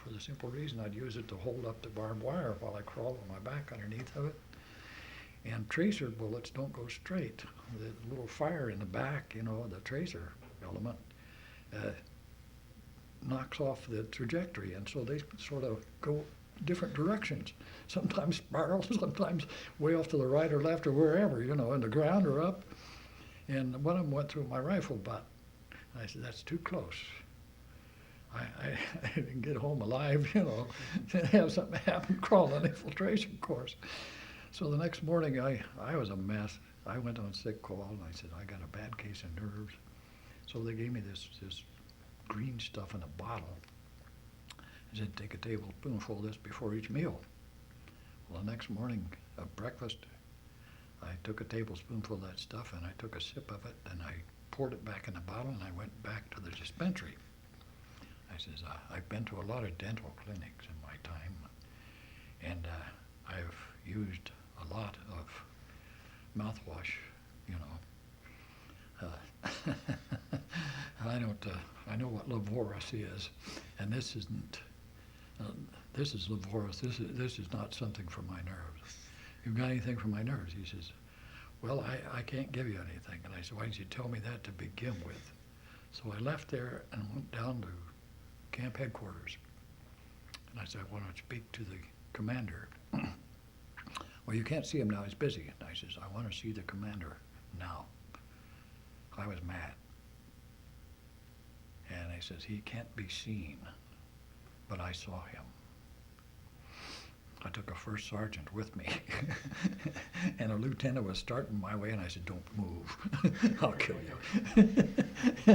for the simple reason I'd use it to hold up the barbed wire while I crawled on my back underneath of it. And tracer bullets don't go straight. The little fire in the back, you know, the tracer element, knocks off the trajectory, and so they sort of go different directions. Sometimes spiral, sometimes way off to the right or left or wherever, you know, in the ground or up. And one of them went through my rifle butt. I said, that's too close. I didn't get home alive, you know, and have something happen, crawl on infiltration course. So the next morning, I was a mess. I went on sick call, and I said, I got a bad case of nerves. So they gave me this green stuff in a bottle. I said, take a tablespoonful of this before each meal. Well, the next morning at breakfast, I took a tablespoonful of that stuff, and I took a sip of it, and I poured it back in the bottle, and I went back to the dispensary. I says, I've been to a lot of dental clinics in my time, and I've used a lot of mouthwash, you know. I know what Lavorus is, and this isn't. This is Lavorus. This is not something for my nerves. You got anything for my nerves? He says, well, I can't give you anything. And I said, why didn't you tell me that to begin with? So I left there and went down to camp headquarters. And I said, I want to speak to the commander. Well, you can't see him now, he's busy. And I says, I want to see the commander now. I was mad. And I says, he can't be seen, but I saw him. I took a first sergeant with me, and a lieutenant was starting my way, and I said, don't move, I'll kill you.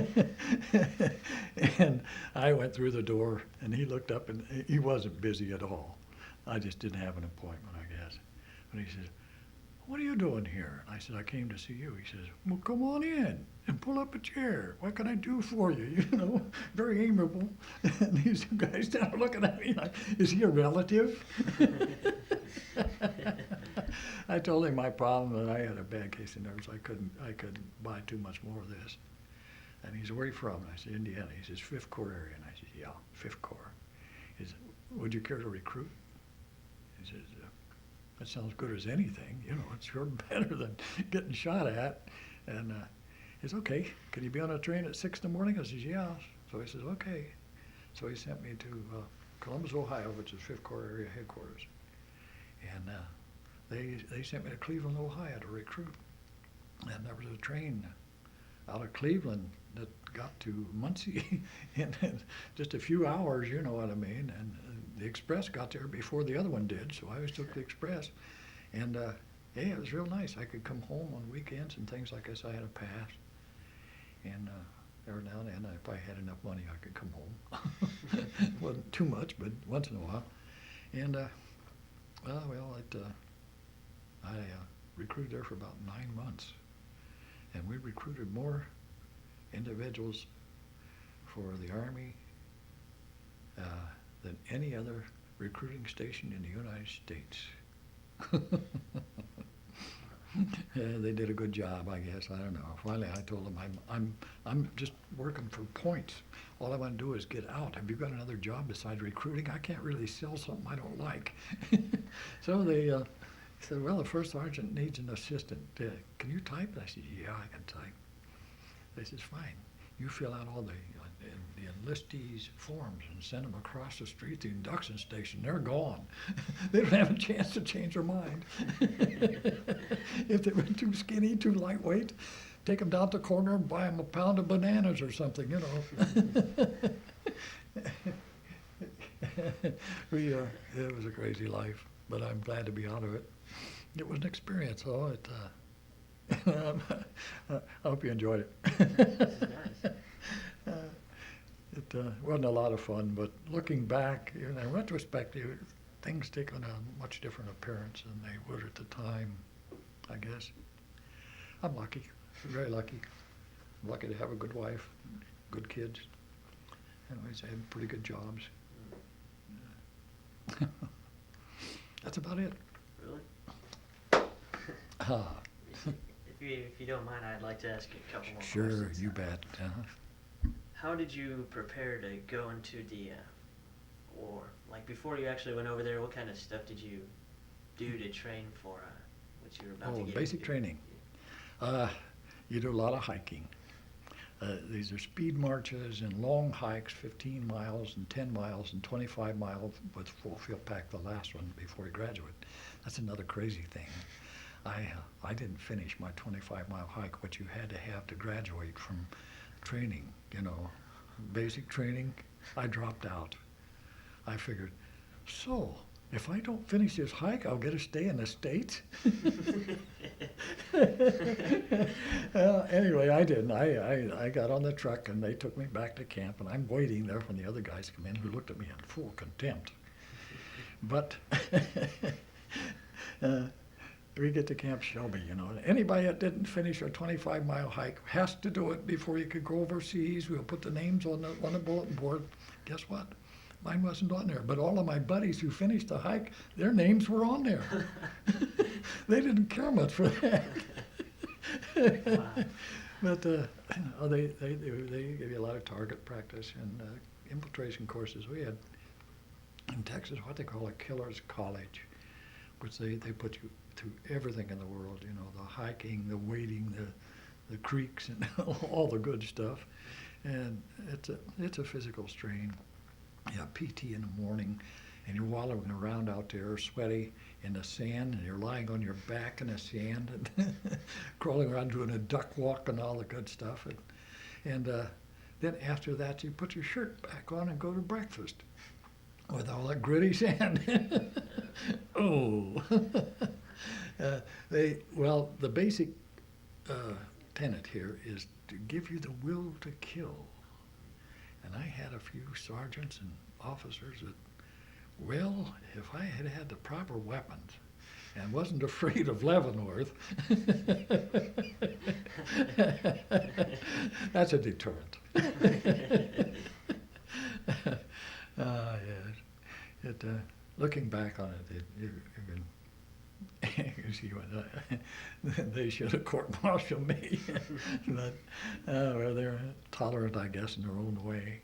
And I went through the door, and he looked up, and he wasn't busy at all. I just didn't have an appointment, I guess. But he said, what are you doing here? And I said, I came to see you. He says, well, come on in and pull up a chair. What can I do for you? You know, very amiable. And these two guys down looking at me like, is he a relative? I told him my problem, that I had a bad case of nerves. I couldn't buy too much more of this. And he said, where are you from? And I said, Indiana. He says, 5th Corps area. And I said, yeah, 5th Corps. He said, would you care to recruit? He says, that sounds good as anything. You know, it's sure better than getting shot at. And he says, okay, can you be on a train at 6 in the morning? I says, yeah. So he says, okay. So he sent me to Columbus, Ohio, which is 5th Corps area headquarters. And they sent me to Cleveland, Ohio to recruit. And there was a train out of Cleveland that got to Muncie in just a few hours, you know what I mean. And the express got there before the other one did, so I always took the express. And yeah, it was real nice. I could come home on weekends and things like this. I had a pass. And every now and then, if I had enough money, I could come home. Wasn't too much, but once in a while. And I recruited there for about 9 months. And we recruited more individuals for the Army than any other recruiting station in the United States. They did a good job, I guess. I don't know. Finally, I told them, I'm just working for points. All I want to do is get out. Have you got another job besides recruiting? I can't really sell something I don't like. So they said, well, the first sergeant needs an assistant. Can you type? I said, yeah, I can type. They said, fine. You fill out all the enlistees' forms and send them across the street to the induction station. They're gone. They don't have a chance to change their mind. If they were too skinny, too lightweight, take them down to the corner and buy them a pound of bananas or something, you know. It was a crazy life, but I'm glad to be out of it. It was an experience, though. I hope you enjoyed it. This is nice. It wasn't a lot of fun, but looking back, in retrospect, things take on a much different appearance than they would at the time, I guess. I'm lucky, very lucky. I'm lucky to have a good wife, good kids. Anyways, I had pretty good jobs. That's about it. Really? Ah. If you don't mind, I'd like to ask you a couple more Sure, questions. you bet. How did you prepare to go into the war? Like before you actually went over there, what kind of stuff did you do to train for what you were about to get Basic into? training. You do a lot of hiking. These are speed marches and long hikes, 15 miles and 10 miles and 25 miles with full field pack, the last one before you graduate. That's another crazy thing. I didn't finish my 25-mile hike, what you had to graduate from training, basic training. I dropped out. I figured, so if I don't finish this hike, I'll get to stay in the States? Anyway, I didn't. I got on the truck and they took me back to camp, and I'm waiting there when the other guys come in who looked at me in full contempt. But we get to Camp Shelby, Anybody that didn't finish a 25-mile hike has to do it before you could go overseas. We'll put the names on the bulletin board. Guess what? Mine wasn't on there, but all of my buddies who finished the hike, their names were on there. They didn't care much for that. Wow. But they give you a lot of target practice and infiltration courses. We had in Texas what they call a killer's college, which they put you through everything in the world, the hiking, the wading, the creeks, and all the good stuff. And it's a physical strain. You have PT in the morning, and you're wallowing around out there, sweaty in the sand, and you're lying on your back in the sand and crawling around doing a duck walk and all the good stuff. And then after that, you put your shirt back on and go to breakfast with all that gritty sand. Oh. The basic tenet here is to give you the will to kill. And I had a few sergeants and officers that, if I had had the proper weapons and wasn't afraid of Leavenworth, that's a deterrent. Yes. Looking back on it, you can see what they should have court-martialed me. But they're tolerant, I guess, in their own way.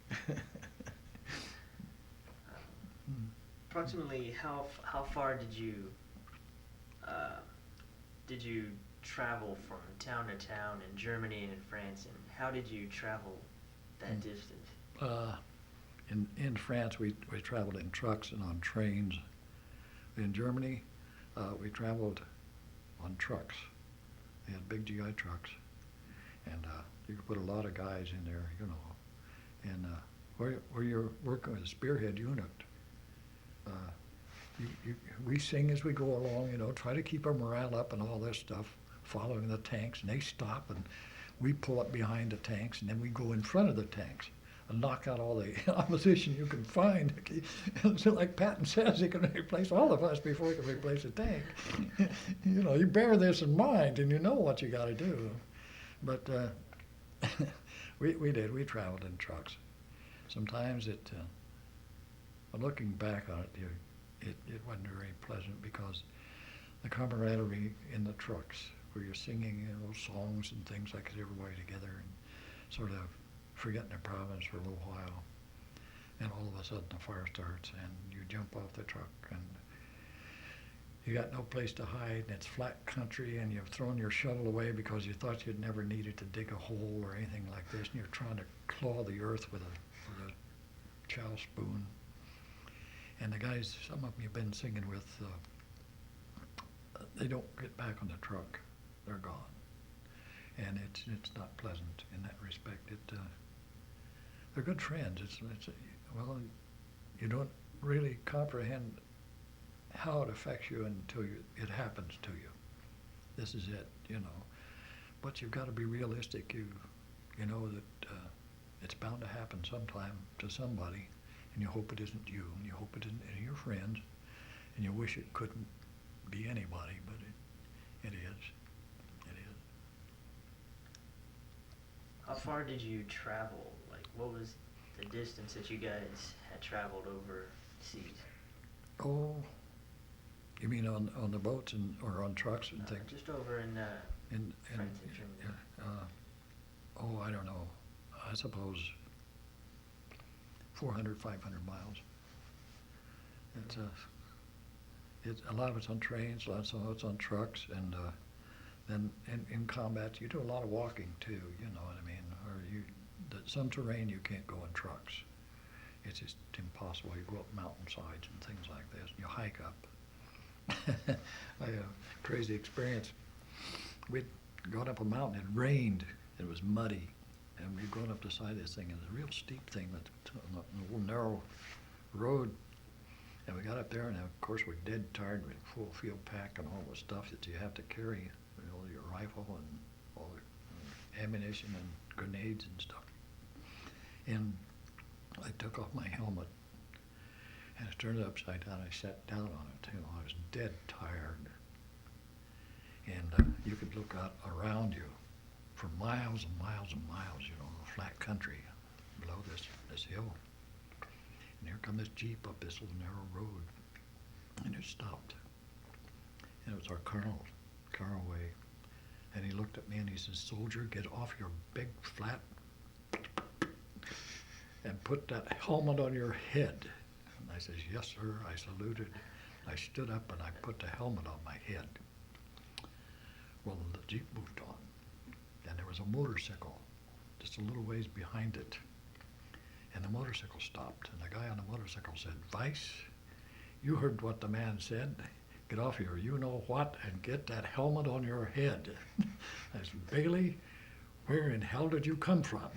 Approximately how far did you travel from town to town in Germany and in France, and how did you travel that distance? In France, we traveled in trucks and on trains. In Germany, we traveled on trucks. They had big GI trucks, and you could put a lot of guys in there, And where you're working with a spearhead unit, we sing as we go along, try to keep our morale up and all this stuff, following the tanks, and they stop, and we pull up behind the tanks, and then we go in front of the tanks and knock out all the opposition you can find. So like Patton says, he can replace all of us before he can replace a tank. You bear this in mind, and you know what you got to do. But we did. We traveled in trucks. Sometimes looking back on it, it wasn't very pleasant because the camaraderie in the trucks, where you're singing songs and things like that, everybody together and sort of forgetting their problems for a little while. And all of a sudden the fire starts and you jump off the truck and you got no place to hide, and it's flat country, and you've thrown your shovel away because you thought you'd never needed to dig a hole or anything like this, and you're trying to claw the earth with a chow spoon. And the guys, some of them you've been singing with, they don't get back on the truck. They're gone. And it's not pleasant in that respect. They're good friends. You don't really comprehend how it affects you until it happens to you. This is it, But you've got to be realistic. You know that it's bound to happen sometime to somebody, and you hope it isn't you, and you hope it isn't any of your friends, and you wish it couldn't be anybody, but it is. It is. How far did you travel? Like, what was the distance that you guys had traveled overseas? Oh, you mean on the boats or on trucks and things? Just over in France and Germany. I don't know. I suppose 400, 500 miles. It's a lot of it's on trains, a lot of it's on trucks, and then in combat you do a lot of walking too. You know what I mean? Some terrain you can't go in trucks. It's just impossible. You go up mountainsides and things like this, and you hike up. I had a crazy experience. We'd gone up a mountain. It rained. It was muddy, and we'd gone up the side of this thing, and it's a real steep thing that's on a little narrow road. And we got up there, and of course we're dead tired with full field pack and all the stuff that you have to carry, you know, your rifle and all the ammunition and grenades and stuff. And I took off my helmet, and I turned it upside down. I sat down on it. You know, I was dead tired. And you could look out around you for miles and miles and miles, you know, flat country below this hill. And here come this Jeep up this little narrow road, and it stopped. And it was our colonel, Caraway. And he looked at me and he says, "Soldier, get off your big flat and put that helmet on your head." And I says, "Yes, sir." I saluted. I stood up and I put the helmet on my head. Well, the Jeep moved on, and there was a motorcycle just a little ways behind it. And the motorcycle stopped, and the guy on the motorcycle said, "Vice, you heard what the man said. Get off here, you know what, and get that helmet on your head." I said, "Bailey, where in hell did you come from?"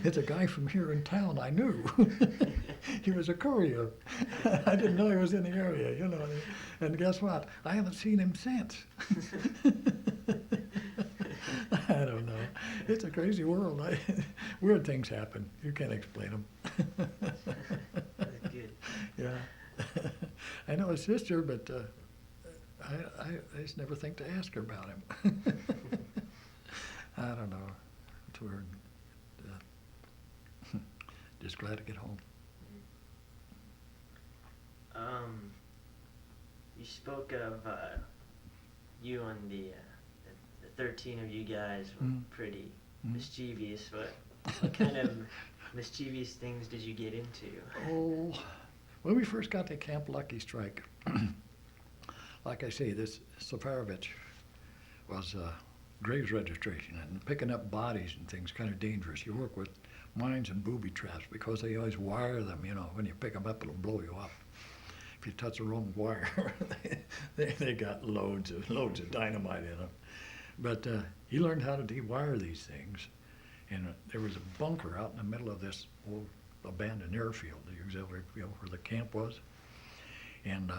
"It's a guy from here in town, I knew." He was a courier. I didn't know he was in the area, you know. And guess what? I haven't seen him since. I don't know. It's a crazy world. Weird things happen. You can't explain them. That's good. Yeah. I know his sister, but I just never think to ask her about him. I don't know. It's weird. Just glad to get home. You spoke of you and the 13 of you guys were pretty mischievous. What kind of mischievous things did you get into? Oh, when we first got to Camp Lucky Strike, like I say, this Safarovich was graves registration, and picking up bodies and things kind of dangerous. You work with mines and booby traps because they always wire them, you know. When you pick them up, it'll blow you up. If you touch the wrong wire, they got loads of dynamite in them. But he learned how to dewire these things, and there was a bunker out in the middle of this old abandoned airfield, the auxiliary field where the camp was. And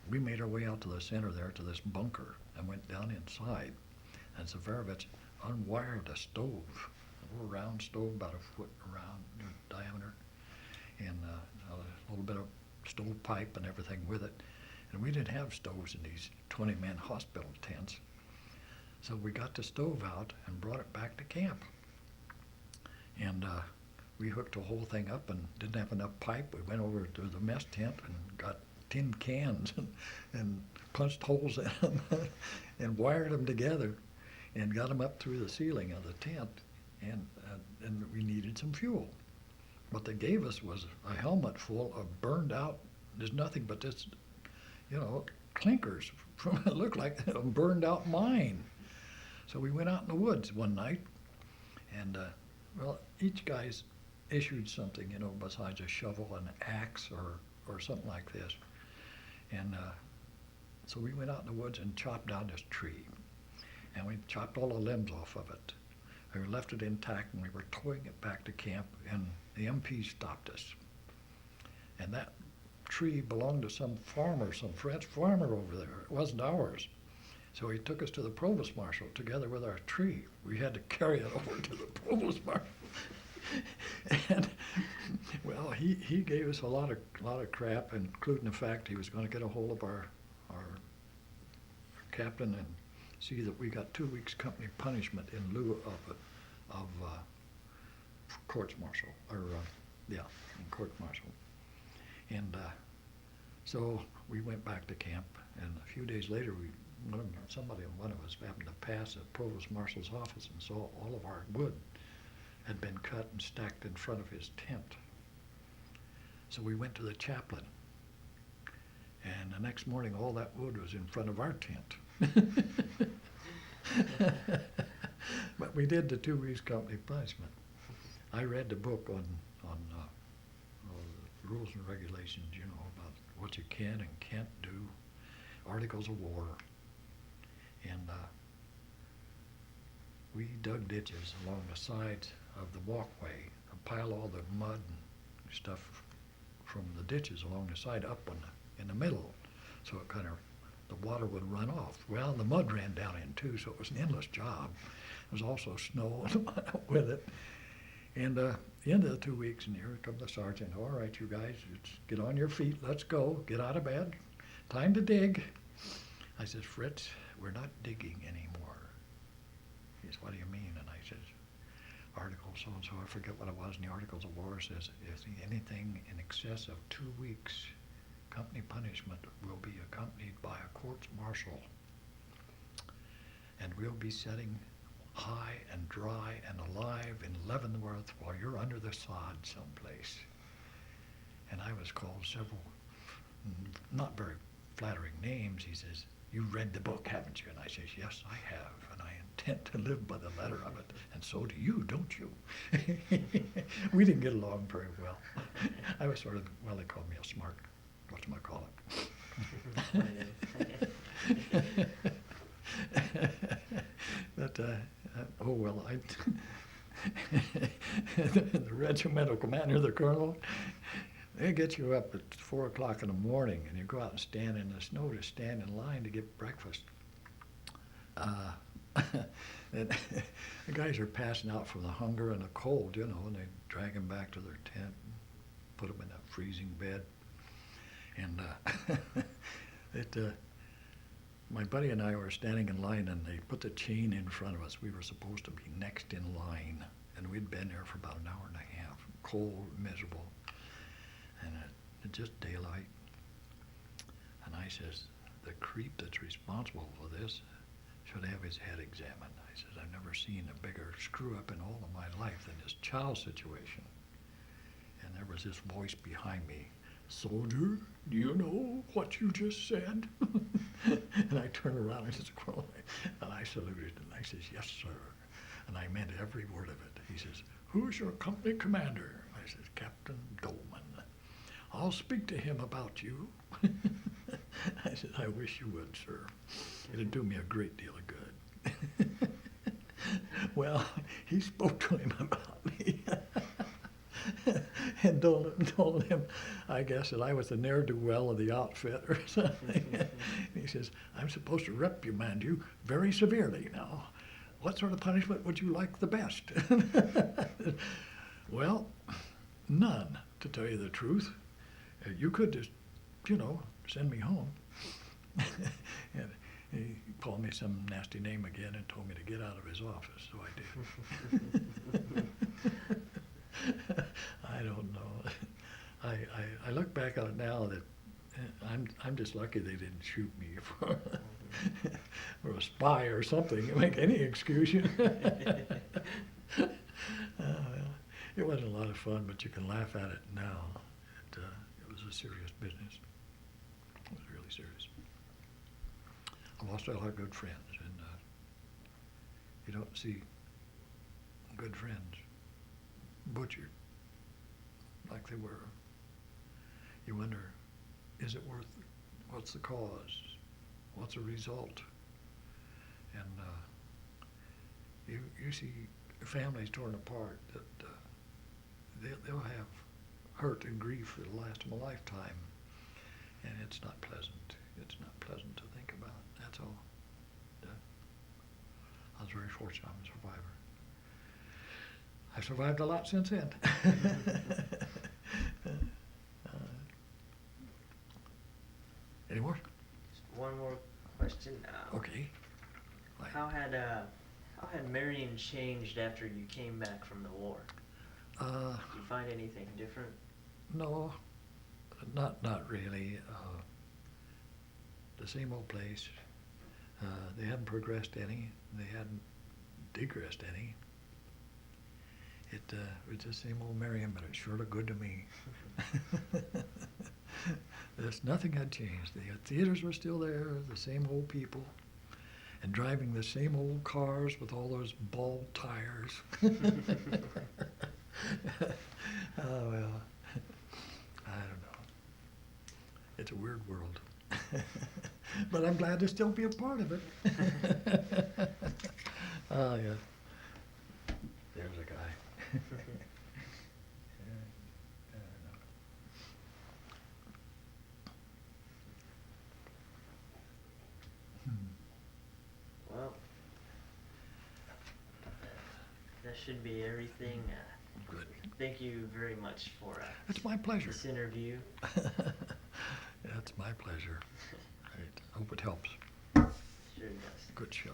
we made our way out to the center there to this bunker and went down inside. And Safarovich unwired a stove, a little round stove about a foot around in diameter, and a little bit of stovepipe and everything with it. And we didn't have stoves in these 20-man hospital tents. So we got the stove out and brought it back to camp. And we hooked the whole thing up and didn't have enough pipe. We went over to the mess tent and got tin cans and punched holes in them and wired them together and got them up through the ceiling of the tent. And we needed some fuel. What they gave us was a helmet full of burned out, there's nothing but this, you know, clinkers from it looked like a burned out mine. So we went out in the woods one night, and well, each guy's issued something, you know, besides a shovel and an axe or something like this. And so we went out in the woods and chopped down this tree, and we chopped all the limbs off of it. And we left it intact, and we were towing it back to camp, and the MP stopped us. And that tree belonged to some farmer, some French farmer over there. It wasn't ours. So he took us to the provost marshal together with our tree. We had to carry it over to the provost marshal. And well, he gave us a lot of crap, including the fact he was going to get a hold of our captain and see that we got 2 weeks company punishment in lieu of courts martial, or court martial. And so we went back to camp, and a few days later, one of us happened to pass the provost marshal's office and saw all of our wood had been cut and stacked in front of his tent. So we went to the chaplain, next morning, all that wood was in front of our tent. But we did the 2 weeks company punishment. I read the book on the rules and regulations, you know, about what you can and can't do, articles of war. And we dug ditches along the sides of the walkway and piled all the mud and stuff from the ditches along the side up in the middle, so it kind of, the water would run off. Well, the mud ran down in too, so it was an endless job. There was also snow with it. And the end of the 2 weeks, and here comes the sergeant. All right, you guys, get on your feet. Let's go. Get out of bed. Time to dig. I says, Fritz, we're not digging anymore. He says, what do you mean? And I says, article so-and-so, I forget what it was, in the Articles of War says, if anything in excess of 2 weeks, company punishment will be accompanied by a court-martial. And we'll be setting high and dry and alive in Leavenworth while you're under the sod someplace. And I was called several not very flattering names. He says, you read the book, haven't you? And I says, yes, I have, and I intend to live by the letter of it, and so do you, don't you? We didn't get along very well. I was sort of, well, they called me a smart, whatchamacallit. But, oh well, the regimental commander, the colonel, they get you up at 4 o'clock in the morning, and you go out and stand in the snow to stand in line to get breakfast. The guys are passing out from the hunger and the cold, you know, and they drag them back to their tent, put them in that freezing bed. And my buddy and I were standing in line, and they put the chain in front of us. We were supposed to be next in line, and we'd been there for about an hour and a half, cold, miserable, and it just daylight. And I says, the creep that's responsible for this should have his head examined. I says, I've never seen a bigger screw up in all of my life than this child situation. And there was this voice behind me, soldier, do you know what you just said? And I turned around and I saluted, and I says, yes, sir. And I meant every word of it. He says, who's your company commander? I says, Captain Dolman. I'll speak to him about you. I said, I wish you would, sir. It'd do me a great deal of good. Well, he spoke to him about me. And told him, I guess, that I was the ne'er-do-well of the outfit or something. And he says, I'm supposed to reprimand you very severely now. What sort of punishment would you like the best? Well, none, to tell you the truth. You could just, you know, send me home. And he called me some nasty name again and told me to get out of his office, so I did. I don't know. I look back on it now that I'm just lucky they didn't shoot me for a spy or something. Make any excuse. Well, it wasn't a lot of fun, but you can laugh at it now. It was a serious business. It was really serious. I lost a lot of good friends, and you don't see good friends butchered like they were. You wonder, is it worth it? What's the cause? What's the result? And you see families torn apart that they'll have hurt and grief for the last of a lifetime, and it's not pleasant. It's not pleasant to think about. That's all. I was very fortunate I'm a survivor. I've survived a lot since then. Any more? Just one more question. Okay. How had Marion changed after you came back from the war? Did you find anything different? No, not really. The same old place. They hadn't progressed any. They hadn't digressed any. It was the same old Marion, but it sure looked good to me. Nothing had changed. The theaters were still there, the same old people, and driving the same old cars with all those bald tires. Oh, well, I don't know. It's a weird world. But I'm glad to still be a part of it. Oh, yeah. There's a guy. Well, that should be everything. Good. Thank you very much for It's my pleasure. this interview. It's my pleasure. Right. Hope it helps. Sure does. Good show.